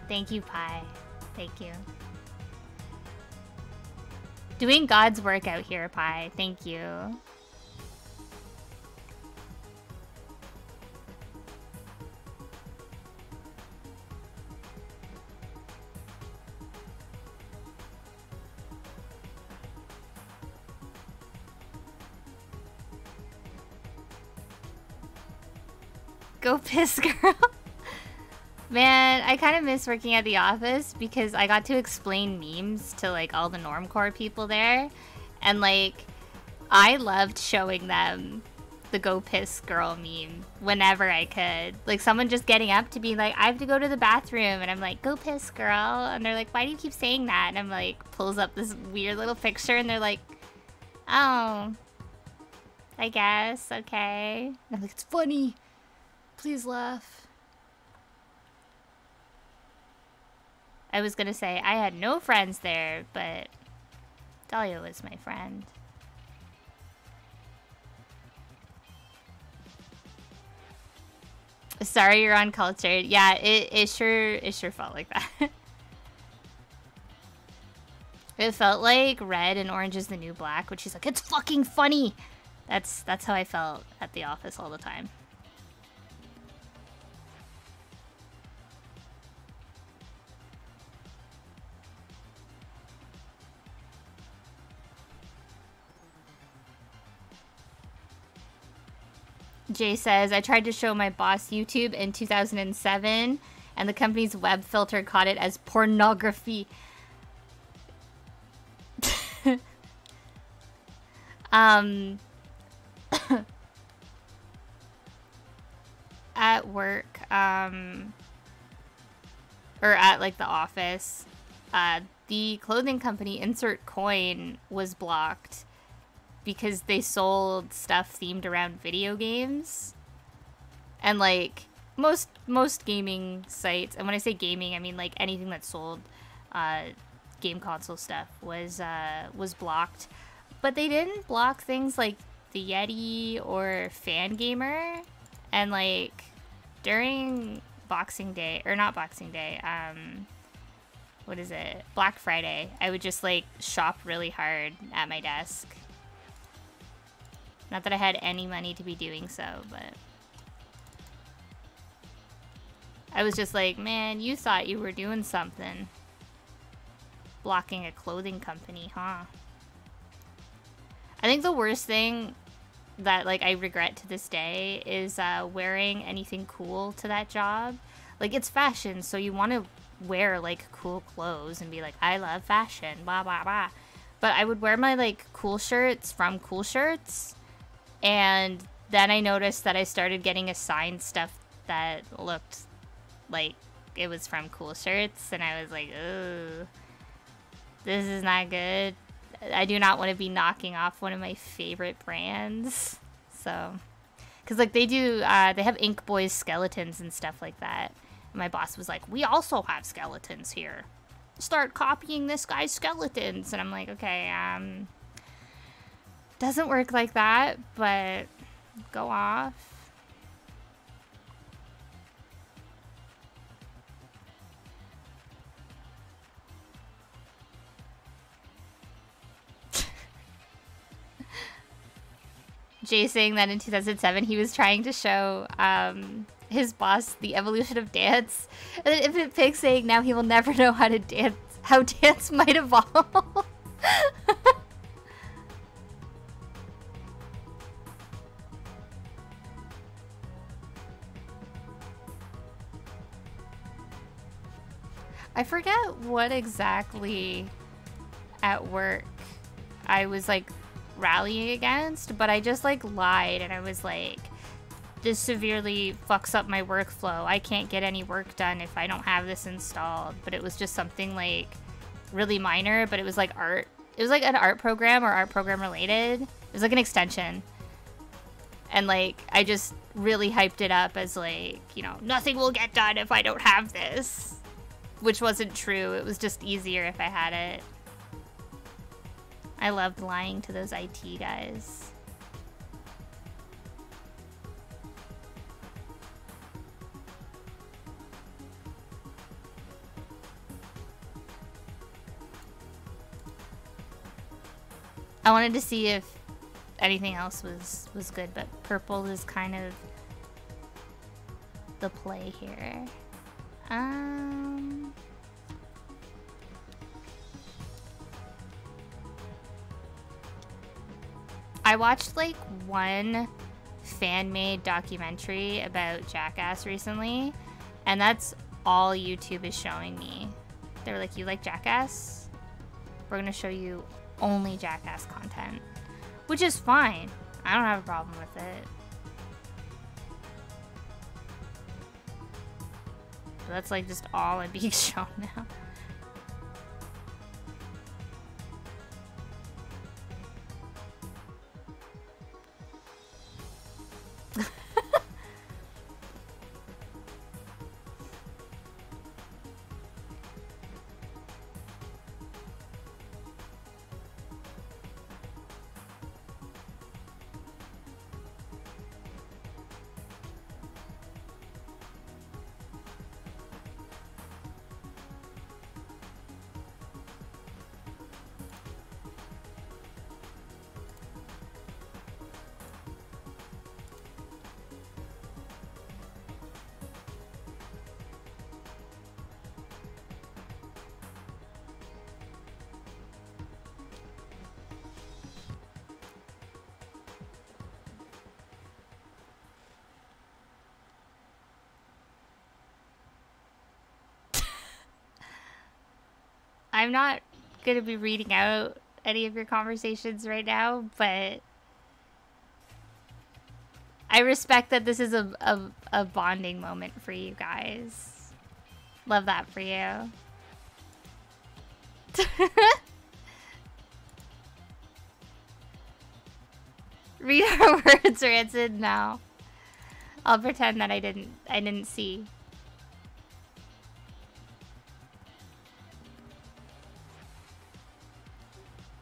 Thank you, Pi. Thank you. Doing God's work out here, Pi. Thank you. Go piss, girl. Man, I kind of miss working at the office because I got to explain memes to like all the normcore people there. And like, I loved showing them the go piss girl meme whenever I could. Like someone just getting up to be like, I have to go to the bathroom. And I'm like, go piss, girl. And they're like, why do you keep saying that? And I'm like, pulls up this weird little picture and they're like, oh, I guess, okay. And I'm like, it's funny. Please laugh. I was gonna say, I had no friends there, but Dahlia was my friend. Sorry you're uncultured. Yeah, it sure felt like that. It felt like Red and Orange is the New Black, which she's like, it's fucking funny! That's how I felt at the office all the time. Jay says, I tried to show my boss YouTube in 2007, and the company's web filter caught it as pornography. At work, or at like the office, the clothing company Insert Coin was blocked because they sold stuff themed around video games. And like most gaming sites, and when I say gaming, I mean like anything that sold game console stuff was blocked. But they didn't block things like the Yeti or Fangamer. And like during Boxing Day, or not Boxing Day, what is it? Black Friday, I would just like shop really hard at my desk. Not that I had any money to be doing so, but I was just like, man, you thought you were doing something. Blocking a clothing company, huh? I think the worst thing that, like, I regret to this day is wearing anything cool to that job. Like, it's fashion, so you want to wear, like, cool clothes and be like, I love fashion, blah, blah, blah. But I would wear my, like, cool shirts from Cool Shirts, and then I noticed that I started getting assigned stuff that looked like it was from Cool Shirts, and I was like, ooh, this is not good. I do not want to be knocking off one of my favorite brands. So, because, like, they do, they have Ink Boys skeletons and stuff like that. And my boss was like, we also have skeletons here. Start copying this guy's skeletons. And I'm like, okay, doesn't work like that, but go off. Jay saying that in 2007 he was trying to show his boss the evolution of dance, and then Infinite Pig saying now he will never know how to dance, how dance might evolve. I forget what exactly at work I was like rallying against, but I just like lied and I was like, this severely fucks up my workflow. I can't get any work done if I don't have this installed. But it was just something like really minor, but it was like art. It was like an art program or art program related. It was like an extension. And like, I just really hyped it up as like, you know, nothing will get done if I don't have this. Which wasn't true. It was just easier if I had it. I loved lying to those IT guys. I wanted to see if anything else was good, but purple is kind of the play here. I watched like one fan-made documentary about Jackass recently, and that's all YouTube is showing me. They were like, you like Jackass? We're gonna show you only Jackass content, which is fine. I don't have a problem with it. But that's like just all I'm being shown now. I'm not going to be reading out any of your conversations right now, but I respect that this is a bonding moment for you guys. Love that for you. Read our words, Rancid. No. I'll pretend that I didn't see.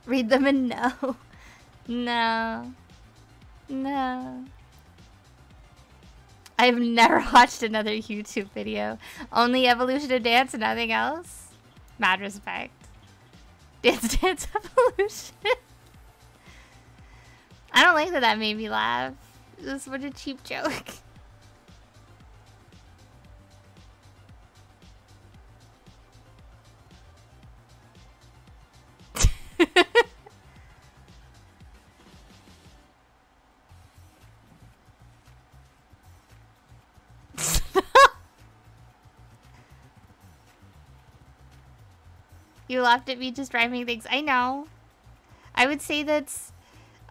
Read them and no. No. No. I've never watched another YouTube video. Only Evolution of Dance and nothing else? Mad respect. Dance Dance Evolution. I don't like that that made me laugh. It was such a cheap joke. You laughed at me just rhyming things. I know. I would say that's...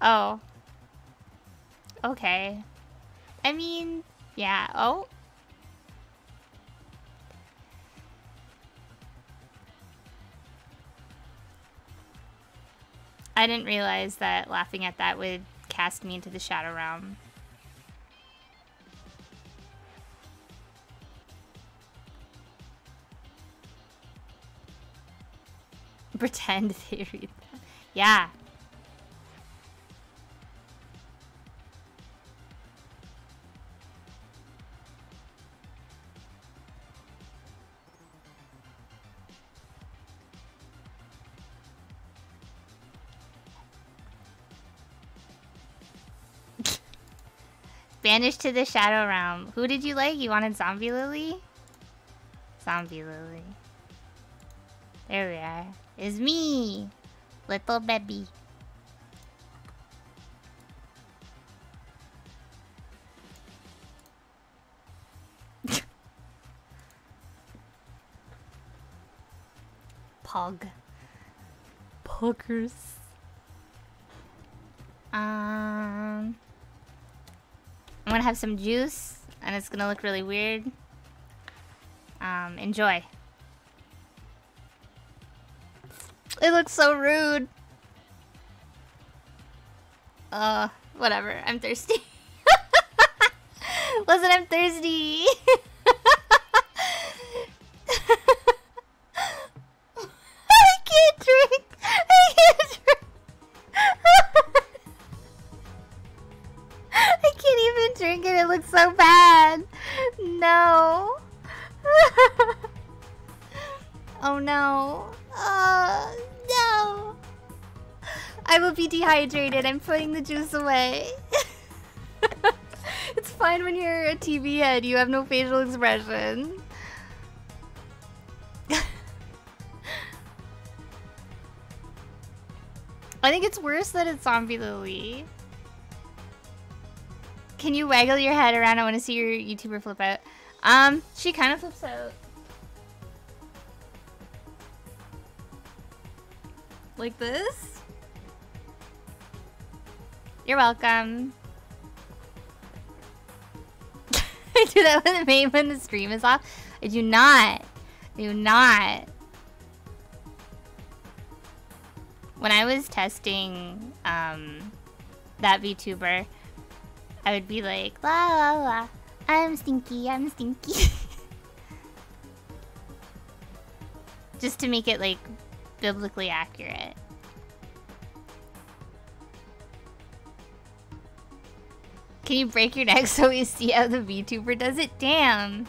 Oh. Okay. I mean, yeah. Oh. I didn't realize that laughing at that would cast me into the Shadow Realm. Pretend they read that. Yeah. Banished to the Shadow Realm. Who did you like? You wanted Zombie Lily? Zombie Lily. There we are. It's me! Little baby. Pog. Poggers. I'm gonna have some juice, and it's gonna look really weird. Enjoy. It looks so rude. Whatever. I'm thirsty. Listen, I'm thirsty. I can't drink. I can't drink. I can't even drink it. It looks so bad. No. Oh no. No. I will be dehydrated. I'm putting the juice away. It's fine when you're a TV head. You have no facial expression. I think it's worse that it's Zombie Lily. Can you waggle your head around? I want to see your YouTuber flip out. She kind of flips out. Like this? You're welcome. I do that when the stream is off. I do not. Do not. When I was testing that VTuber, I would be like, la la la, I'm stinky, I'm stinky. Just to make it like biblically accurate. Can you break your neck so we see how the VTuber does it? Damn.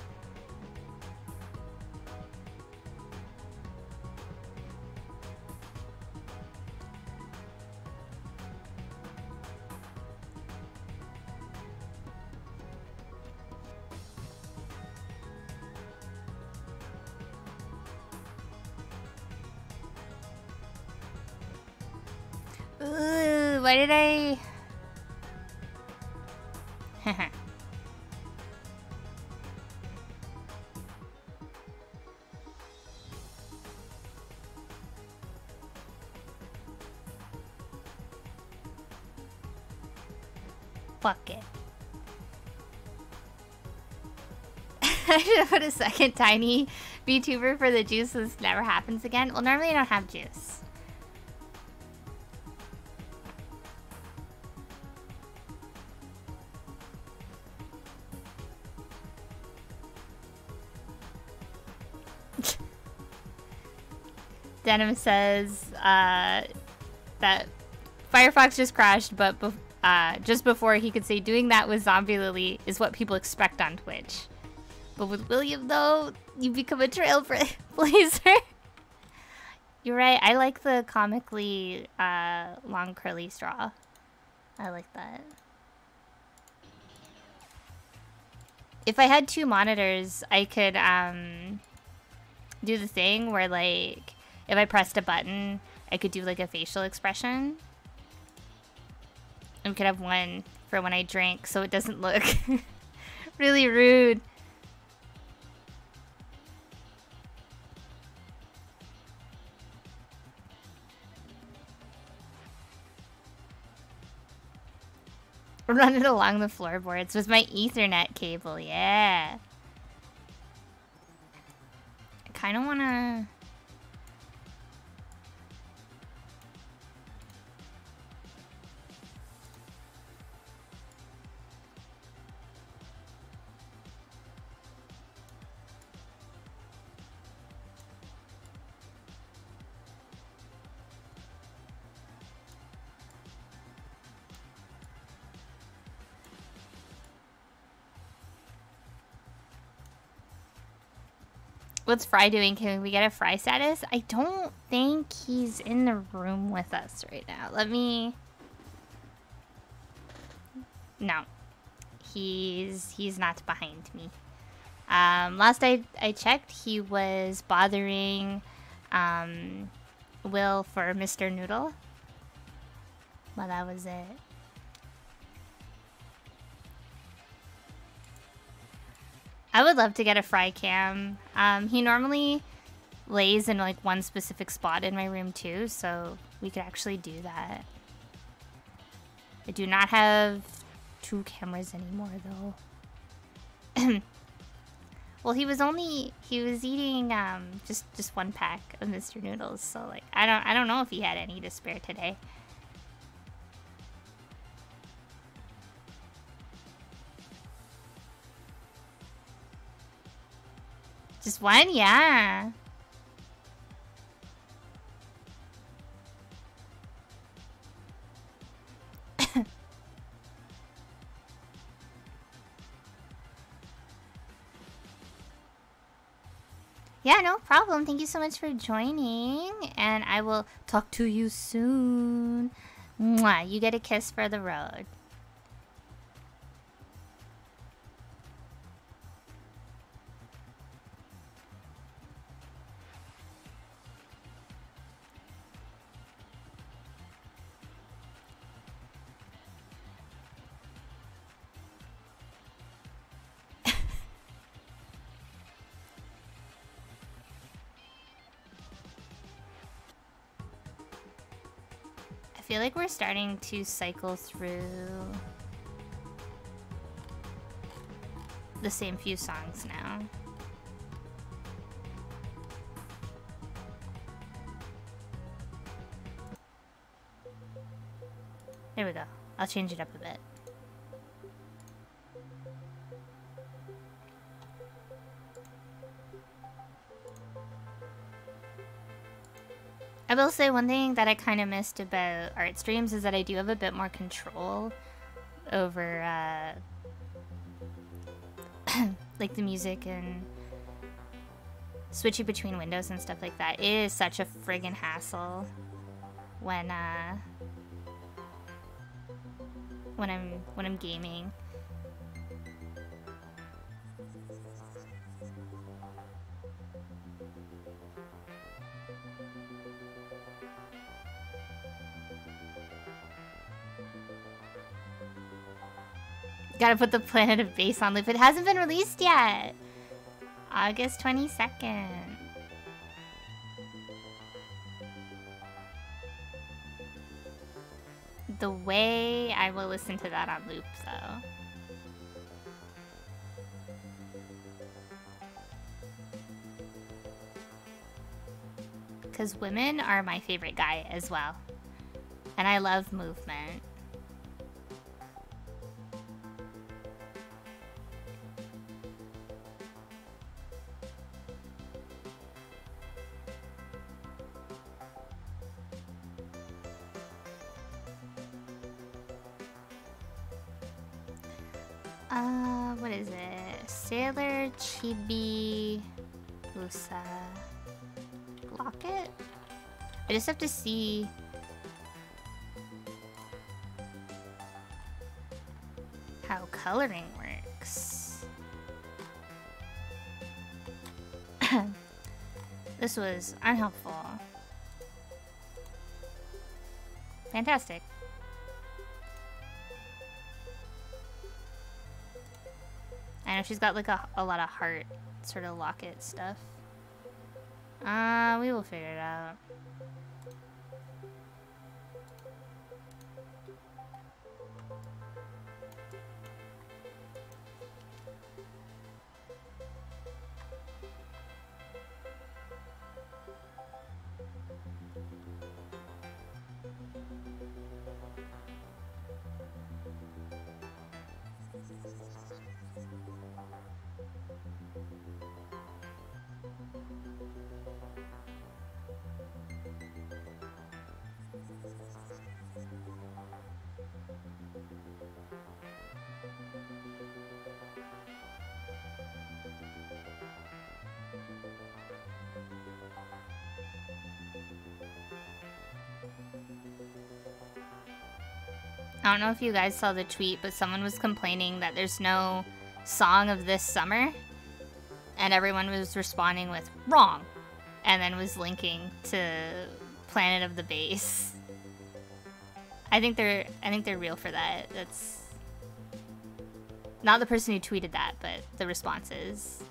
Ooh, why did I... Fuck it. I should have put a second tiny VTuber for the juice so this never happens again. Well, normally I don't have juice. Denim says that Firefox just crashed, but just before he could say doing that with Zombie Lily is what people expect on Twitch. But with William, though, you become a trailblazer. You're right. I like the comically long curly straw. I like that. If I had 2 monitors, I could do the thing where, like, if I pressed a button, I could do like a facial expression. And we could have one for when I drink so it doesn't look really rude. Run it along the floorboards with my Ethernet cable, yeah. I kind of want to... What's Fry doing? Can we get a Fry status? I don't think he's in the room with us right now. Let me... No. He's not behind me. Last I checked, he was bothering Will for Mr. Noodle. Well, that was it. I would love to get a Fry cam. He normally lays in like one specific spot in my room too, so we could actually do that. I do not have 2 cameras anymore though. Well, he was eating just 1 pack of Mr. Noodles, so like I don't know if he had any to spare today. Just 1? Yeah. Yeah, no problem. Thank you so much for joining, and I will talk to you soon. Mwah. You get a kiss for the road. I feel like we're starting to cycle through the same few songs now. There we go. I'll change it up a bit. I will say one thing that I kind of missed about art streams is that I do have a bit more control over like the music and switching between windows and stuff like that. It is such a friggin' hassle when I'm gaming. Gotta put the Planet of Bass on loop. It hasn't been released yet. August 22nd. The way I will listen to that on loop, though. Because women are my favorite guy as well. And I love movement. What is it? Sailor Chibi Usa Locket? I just have to see coloring works. This was unhelpful. Fantastic. I know she's got like a lot of heart sort of locket stuff. We will figure it out. I don't know if you guys saw the tweet, but someone was complaining that there's no song of this summer, and everyone was responding with wrong, and then was linking to Planet of the Bass. I think they're real for that. That's not the person who tweeted that, but the responses.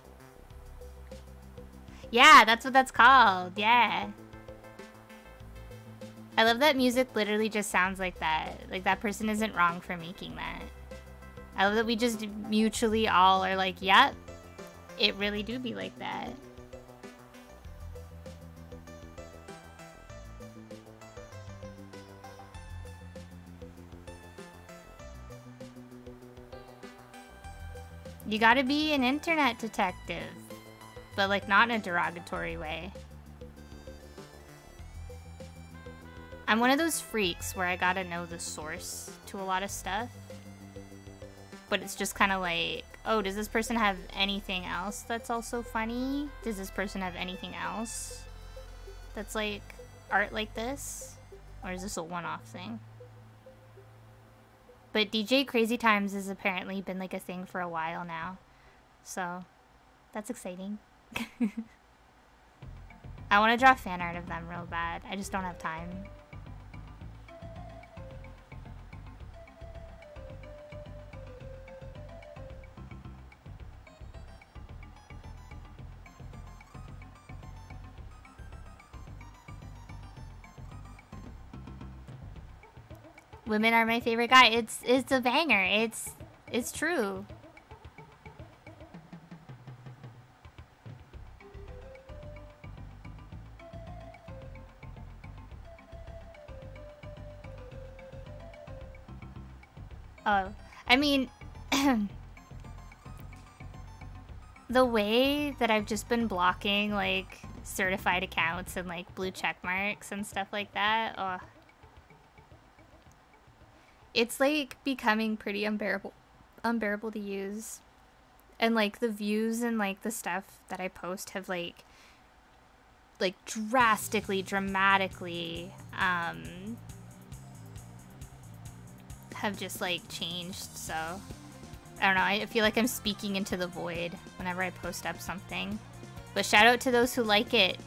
Yeah, that's what that's called. Yeah. I love that music literally just sounds like that. Like, that person isn't wrong for making that. I love that we just mutually all are like, yep, it really do be like that. You gotta be an internet detective, but like not in a derogatory way. I'm one of those freaks where I gotta know the source to a lot of stuff. But it's just kind of like, oh, does this person have anything else that's also funny? Does this person have anything else that's like art like this? Or is this a one-off thing? But DJ Crazy Times has apparently been like a thing for a while now. So, that's exciting. I want to draw fan art of them real bad. I just don't have time. Women are my favorite guy. It's a banger. It's true. Oh, I mean, the way that I've just been blocking like certified accounts and like blue check marks and stuff like that. Oh. It's like becoming pretty unbearable to use. And like the views and like the stuff that I post have like dramatically have just like changed. So I don't know, I feel like I'm speaking into the void whenever I post up something. But shout out to those who like it.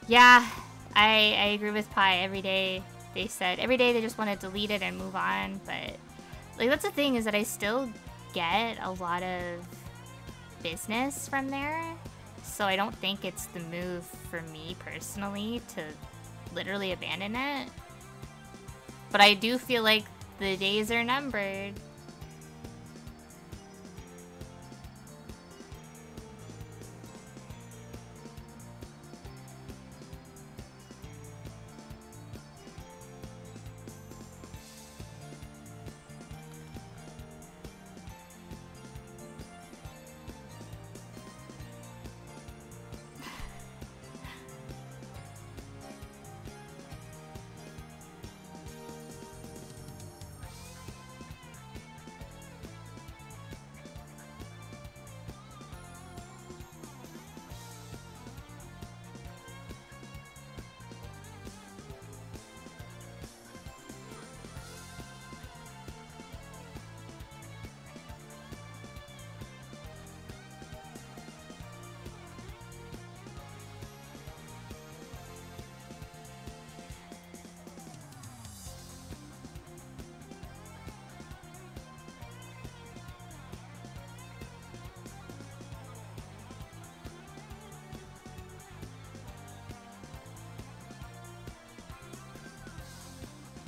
Yeah, I agree with Pi. Every day they said every day they just want to delete it and move on, but like that's the thing, is that I still get a lot of business from there, so I don't think it's the move for me personally to literally abandon it. But I do feel like the days are numbered.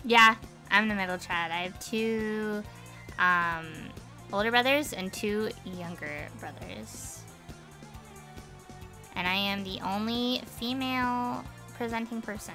Yeah, I'm the middle child. I have two older brothers and two younger brothers. And I am the only female presenting person.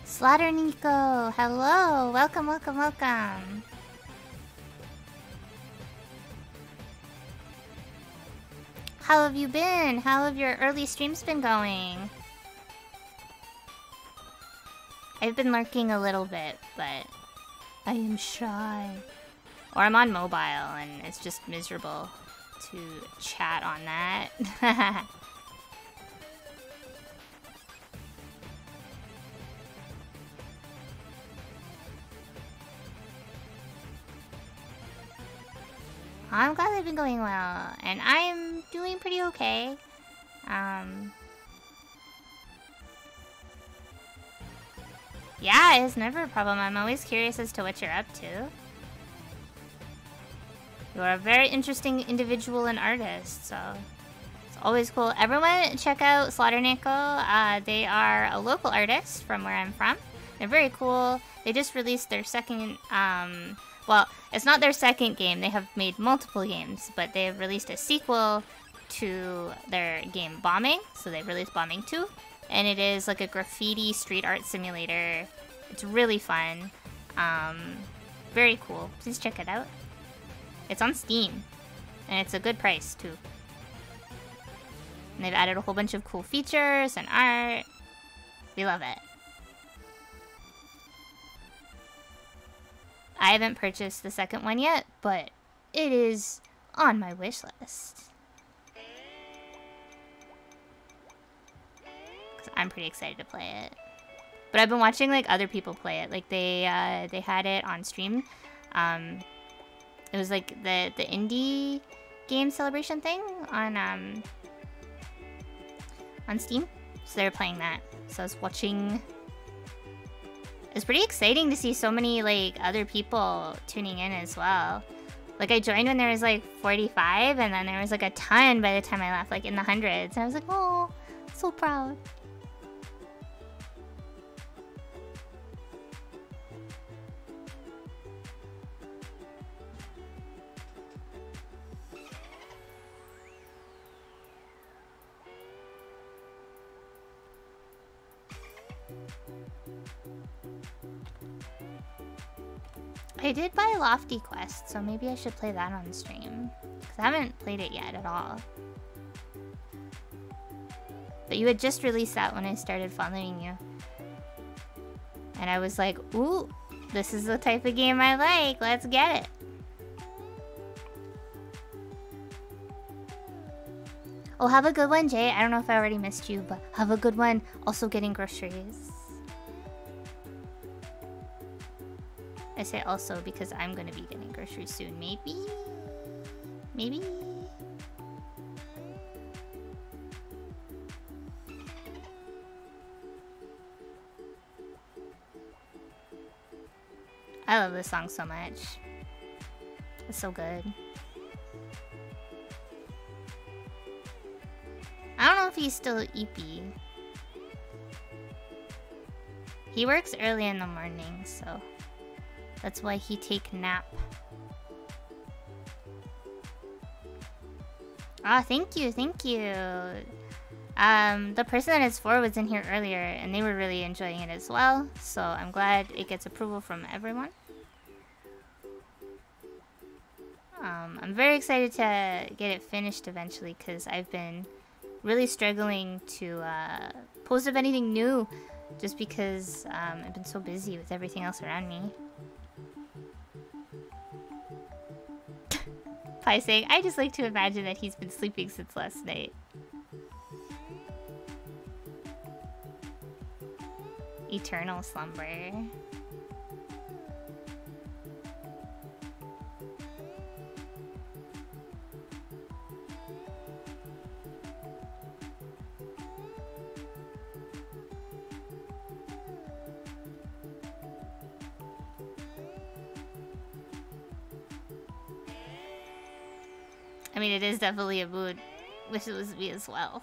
Slaughter Nico, hello, welcome, welcome, welcome. How have you been? How have your early streams been going? I've been lurking a little bit, but I am shy. Or I'm on mobile and it's just miserable to chat on that. I'm glad they've been going well, and I'm doing pretty okay. Yeah, it's never a problem. I'm always curious as to what you're up to. You're a very interesting individual and artist, so it's always cool. Everyone check out Slaughter Nickel. They are a local artist from where I'm from. They're very cool. They just released their second, well, it's not their second game. They have made multiple games, but they have released a sequel to their game Bombing. So they've released Bombing 2, and it is like a graffiti street art simulator. It's really fun. Very cool. Please check it out. It's on Steam, and it's a good price too. And they've added a whole bunch of cool features and art. We love it. I haven't purchased the second one yet, but it is on my wish list. 'Cause I'm pretty excited to play it. But I've been watching like other people play it. Like they had it on stream. It was like the indie game celebration thing on Steam. So they were playing that. So I was watching. It's pretty exciting to see so many like other people tuning in as well. Like I joined when there was like 45, and then there was like a ton by the time I left, like in the hundreds. And I was like, oh, so proud. I did buy Lofty Quest, so maybe I should play that on stream. Because I haven't played it yet at all. But you had just released that when I started following you. And I was like, ooh, this is the type of game I like. Let's get it. Oh, have a good one, Jay. I don't know if I already missed you, but have a good one. Also getting groceries. I say also because I'm gonna be getting groceries soon. Maybe? Maybe? I love this song so much. It's so good. I don't know if he's still EP. He works early in the morning, so that's why he take nap. Ah, thank you, thank you. The person that is for was in here earlier, and they were really enjoying it as well. So I'm glad it gets approval from everyone. I'm very excited to get it finished eventually, because I've been really struggling to post up anything new, just because I've been so busy with everything else around me. Pi saying, I just like to imagine that he's been sleeping since last night. Eternal slumber. I mean, it is definitely a mood. Wish it was me as well.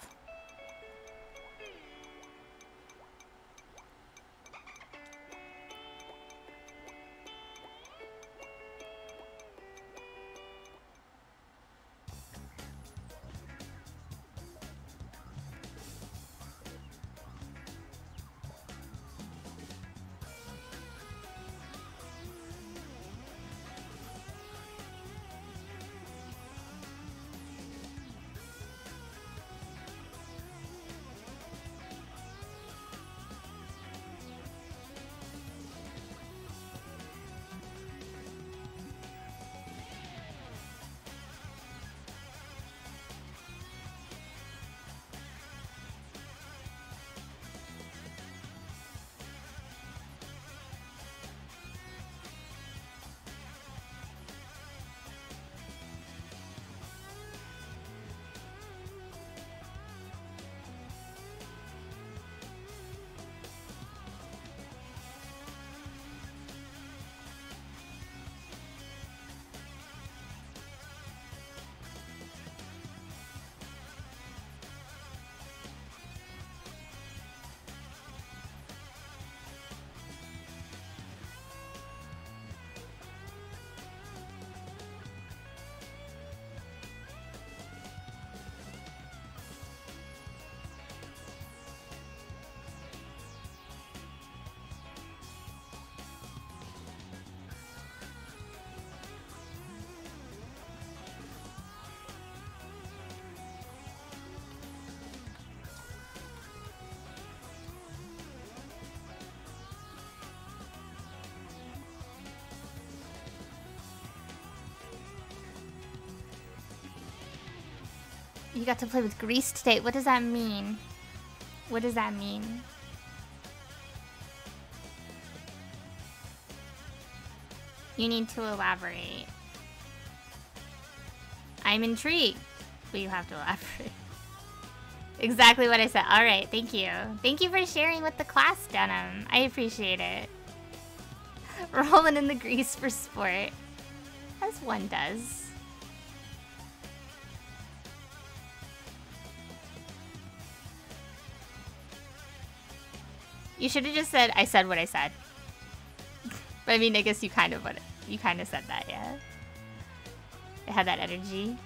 You got to play with Grease today. What does that mean? What does that mean? You need to elaborate. I'm intrigued, but you have to elaborate. Exactly what I said. Alright, thank you. Thank you for sharing with the class, Denim. I appreciate it. Rolling in the grease for sport. As one does. You should have just said, I said what I said. But I mean, I guess you kind of said that, yeah. It had that energy.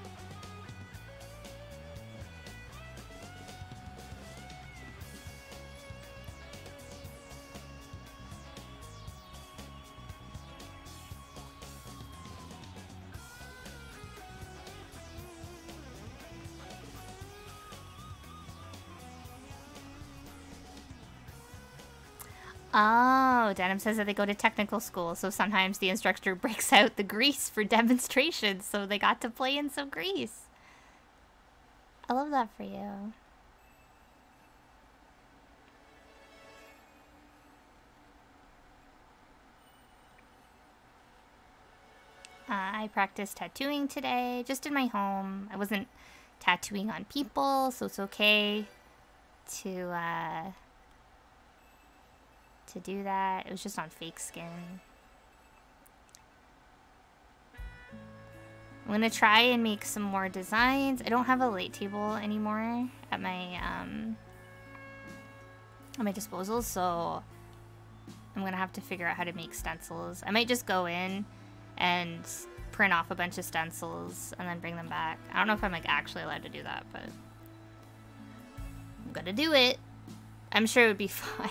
Oh, Denim says that they go to technical school, so sometimes the instructor breaks out the grease for demonstrations, so they got to play in some grease. I love that for you. I practiced tattooing today, just in my home. I wasn't tattooing on people, so it's okay to do that. It was just on fake skin. I'm gonna try and make some more designs. I don't have a light table anymore at my disposal, so I'm gonna have to figure out how to make stencils. I might just go in and print off a bunch of stencils and then bring them back. I don't know if I'm like actually allowed to do that, but I'm gonna do it. I'm sure it would be fine.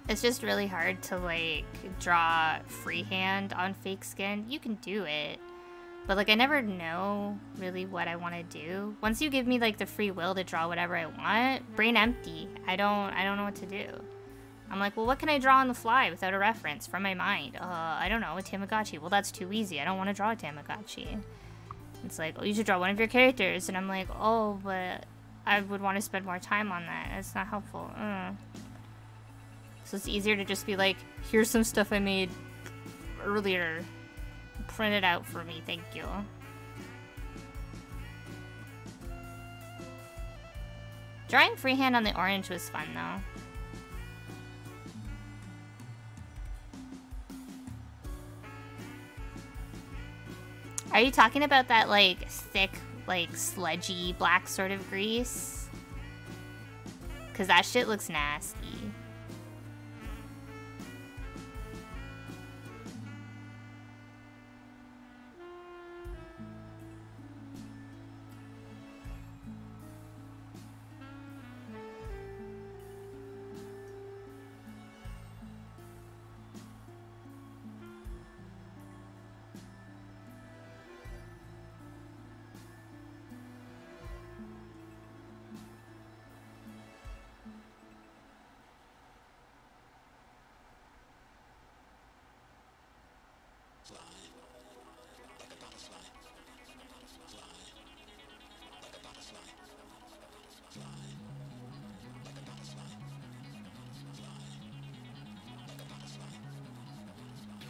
It's just really hard to like draw freehand on fake skin. You can do it, but like I never know really what I want to do. Once you give me like the free will to draw whatever I want, brain empty. I don't know what to do. I'm like, well, what can I draw on the fly without a reference from my mind? I don't know, a Tamagotchi. Well, that's too easy. I don't want to draw a Tamagotchi. It's like, oh, you should draw one of your characters, and I'm like, oh, but I would want to spend more time on that. It's not helpful. So it's easier to just be like, here's some stuff I made earlier. Print it out for me, thank you. Drawing freehand on the orange was fun though. Are you talking about that like thick, like sludgy black sort of grease? 'Cause that shit looks nasty.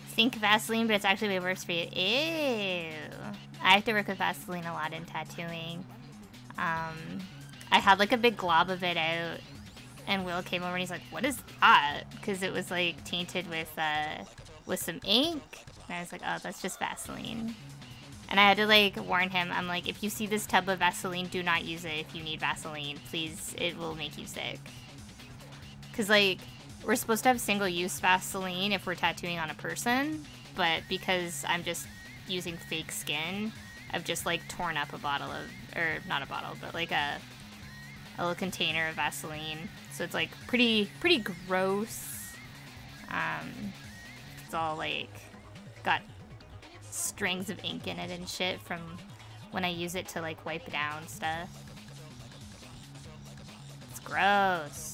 Think Vaseline, but it's actually way worse for you. Ew. I have to work with Vaseline a lot in tattooing. I had like a big glob of it out, and Will came over and he's like, "What is that?" Because it was like tainted with some ink. And I was like, "Oh, that's just Vaseline." And I had to like warn him. I'm like, "If you see this tub of Vaseline, do not use it. If you need Vaseline, please, it will make you sick." Because like, we're supposed to have single-use Vaseline if we're tattooing on a person, but because I'm just using fake skin, I've just like torn up a bottle of, or not a bottle, but like a little container of Vaseline. So it's like pretty gross. It's all like got strings of ink in it and shit from when I use it to like wipe down stuff. It's gross.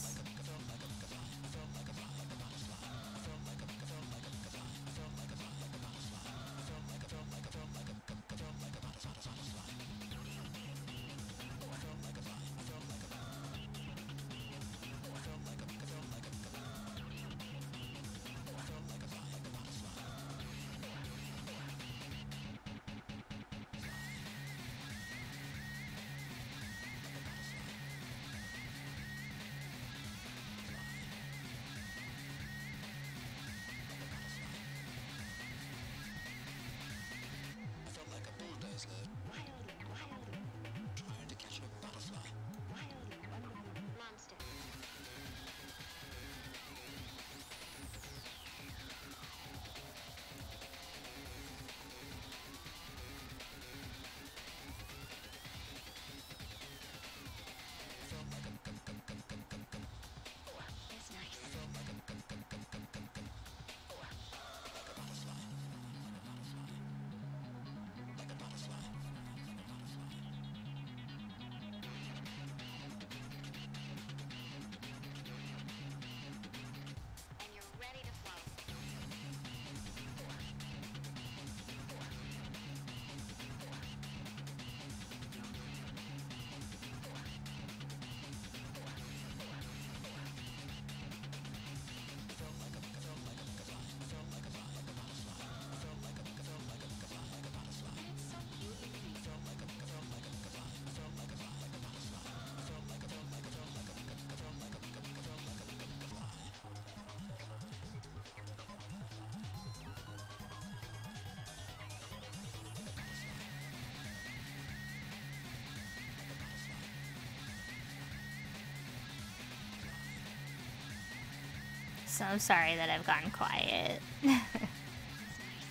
So I'm sorry that I've gotten quiet.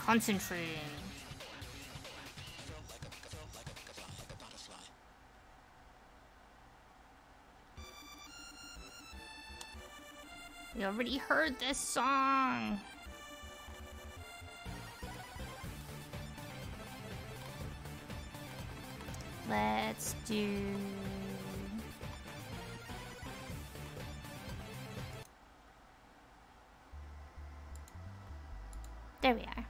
Concentrating. We already heard this song. Let's do... There we are.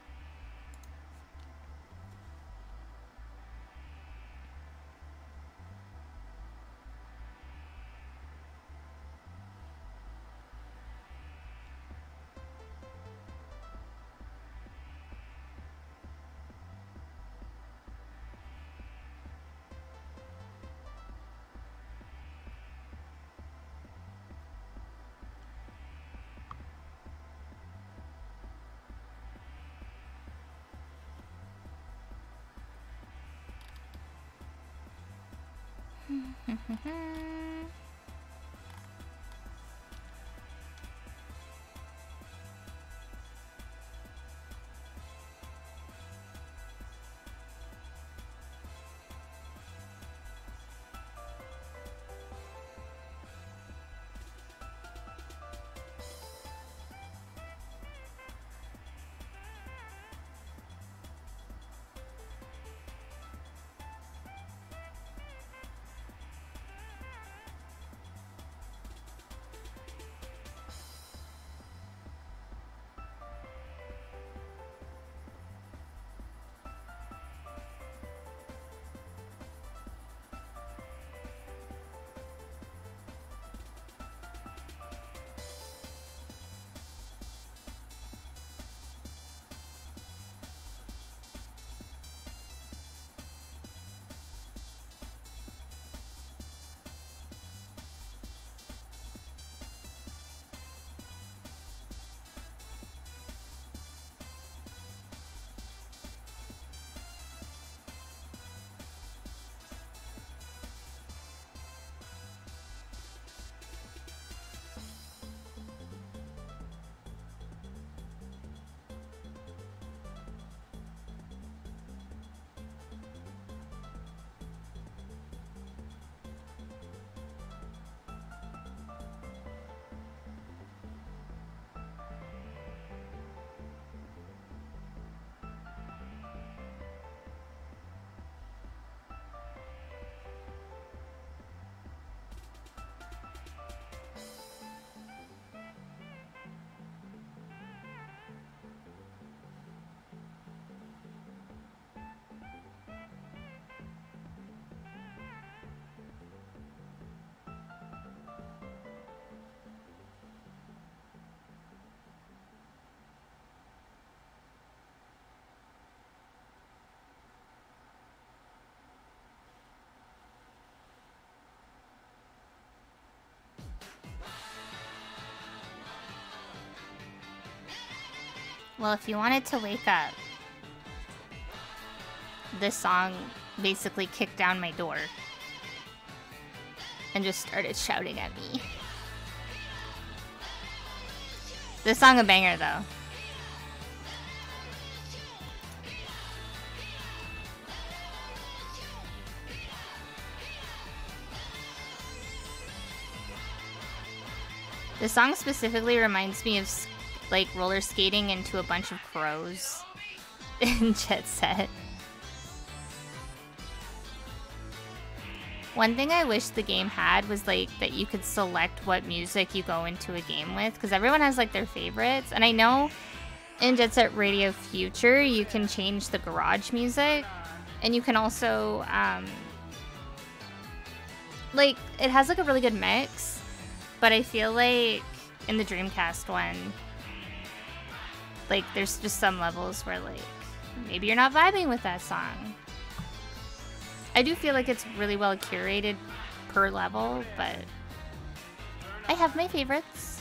Well, if you wanted to wake up, this song basically kicked down my door and just started shouting at me. This song a banger though. This song specifically reminds me of like roller skating into a bunch of crows in Jet Set. One thing I wish the game had was like that you could select what music you go into a game with, because everyone has like their favorites. And I know in Jet Set Radio Future you can change the garage music, and you can also like it has like a really good mix. But I feel like in the Dreamcast one, like there's just some levels where like maybe you're not vibing with that song. I do feel like it's really well curated per level, but I have my favorites.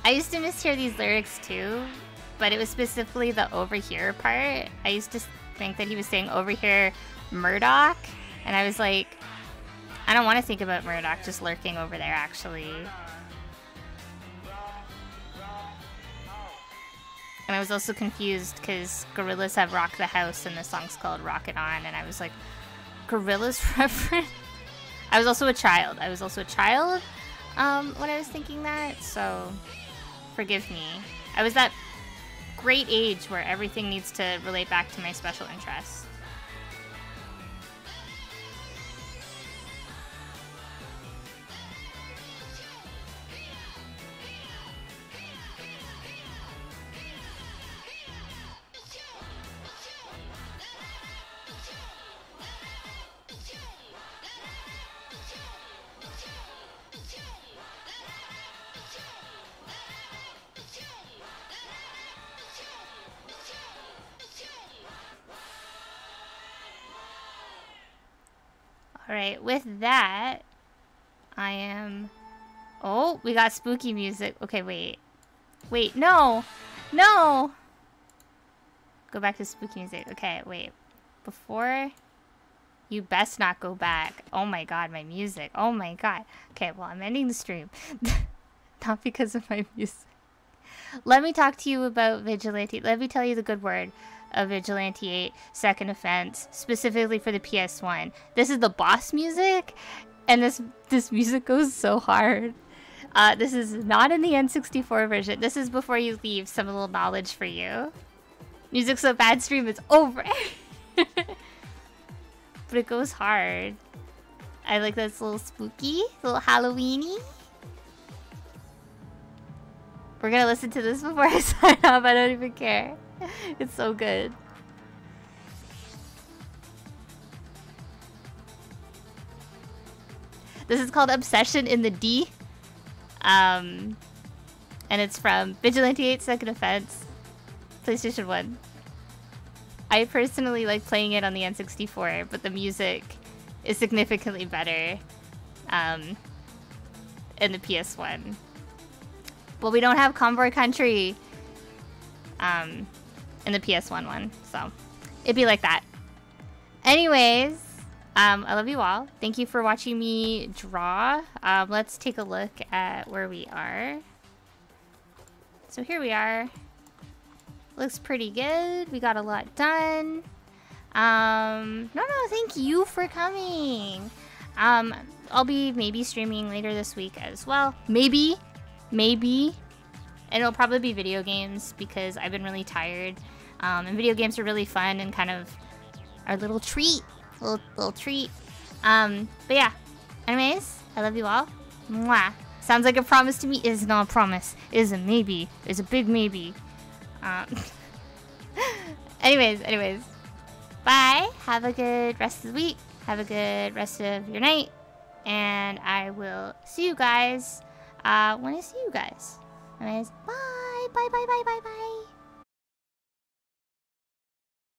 I used to mishear these lyrics too, but it was specifically the over here part. I used to think that he was saying over here Murdoch, and I was like, I don't want to think about Murdoch just lurking over there actually. And I was also confused because Gorillaz have Rock the House and the song's called Rock It On, and I was like, Gorillaz reference? I was also a child. When I was thinking that, so forgive me. I was that great age where everything needs to relate back to my special interests. Alright, with that, I am... Oh, we got spooky music. Okay, wait. Wait, no! No! Go back to spooky music. Okay, wait. Before... You best not go back. Oh my god, my music. Oh my god. Okay, well, I'm ending the stream. Not because of my music. Let me talk to you about Vigilante. Let me tell you the good word of Vigilante 8 Second Offense, specifically for the PS1. This is the boss music, and this music goes so hard. This is not in the N64 version. This is before you leave, some little knowledge for you. Music so bad stream is over. But it goes hard. I like that it's a little spooky, a little Halloween-y. We're gonna listen to this before I sign off. I don't even care. It's so good. This is called Obsession in the D. And it's from Vigilante 8 Second Offense, PlayStation 1. I personally like playing it on the N64, but the music is significantly better in the PS1. But we don't have Convoy Country in the PS1 one, so it'd be like that. Anyways, I love you all. Thank you for watching me draw. Let's take a look at where we are. So here we are. Looks pretty good. We got a lot done. No, thank you for coming. I'll be maybe streaming later this week as well. Maybe. And it'll probably be video games because I've been really tired. And video games are really fun and kind of our little treat. Little treat. But yeah. Anyways, I love you all. Mwah. Sounds like a promise to me. Is not a promise. Is a maybe. Is a big maybe. Anyways. Bye. Have a good rest of the week. Have a good rest of your night. And I will see you guys when I see you guys. Anyways, bye. Bye.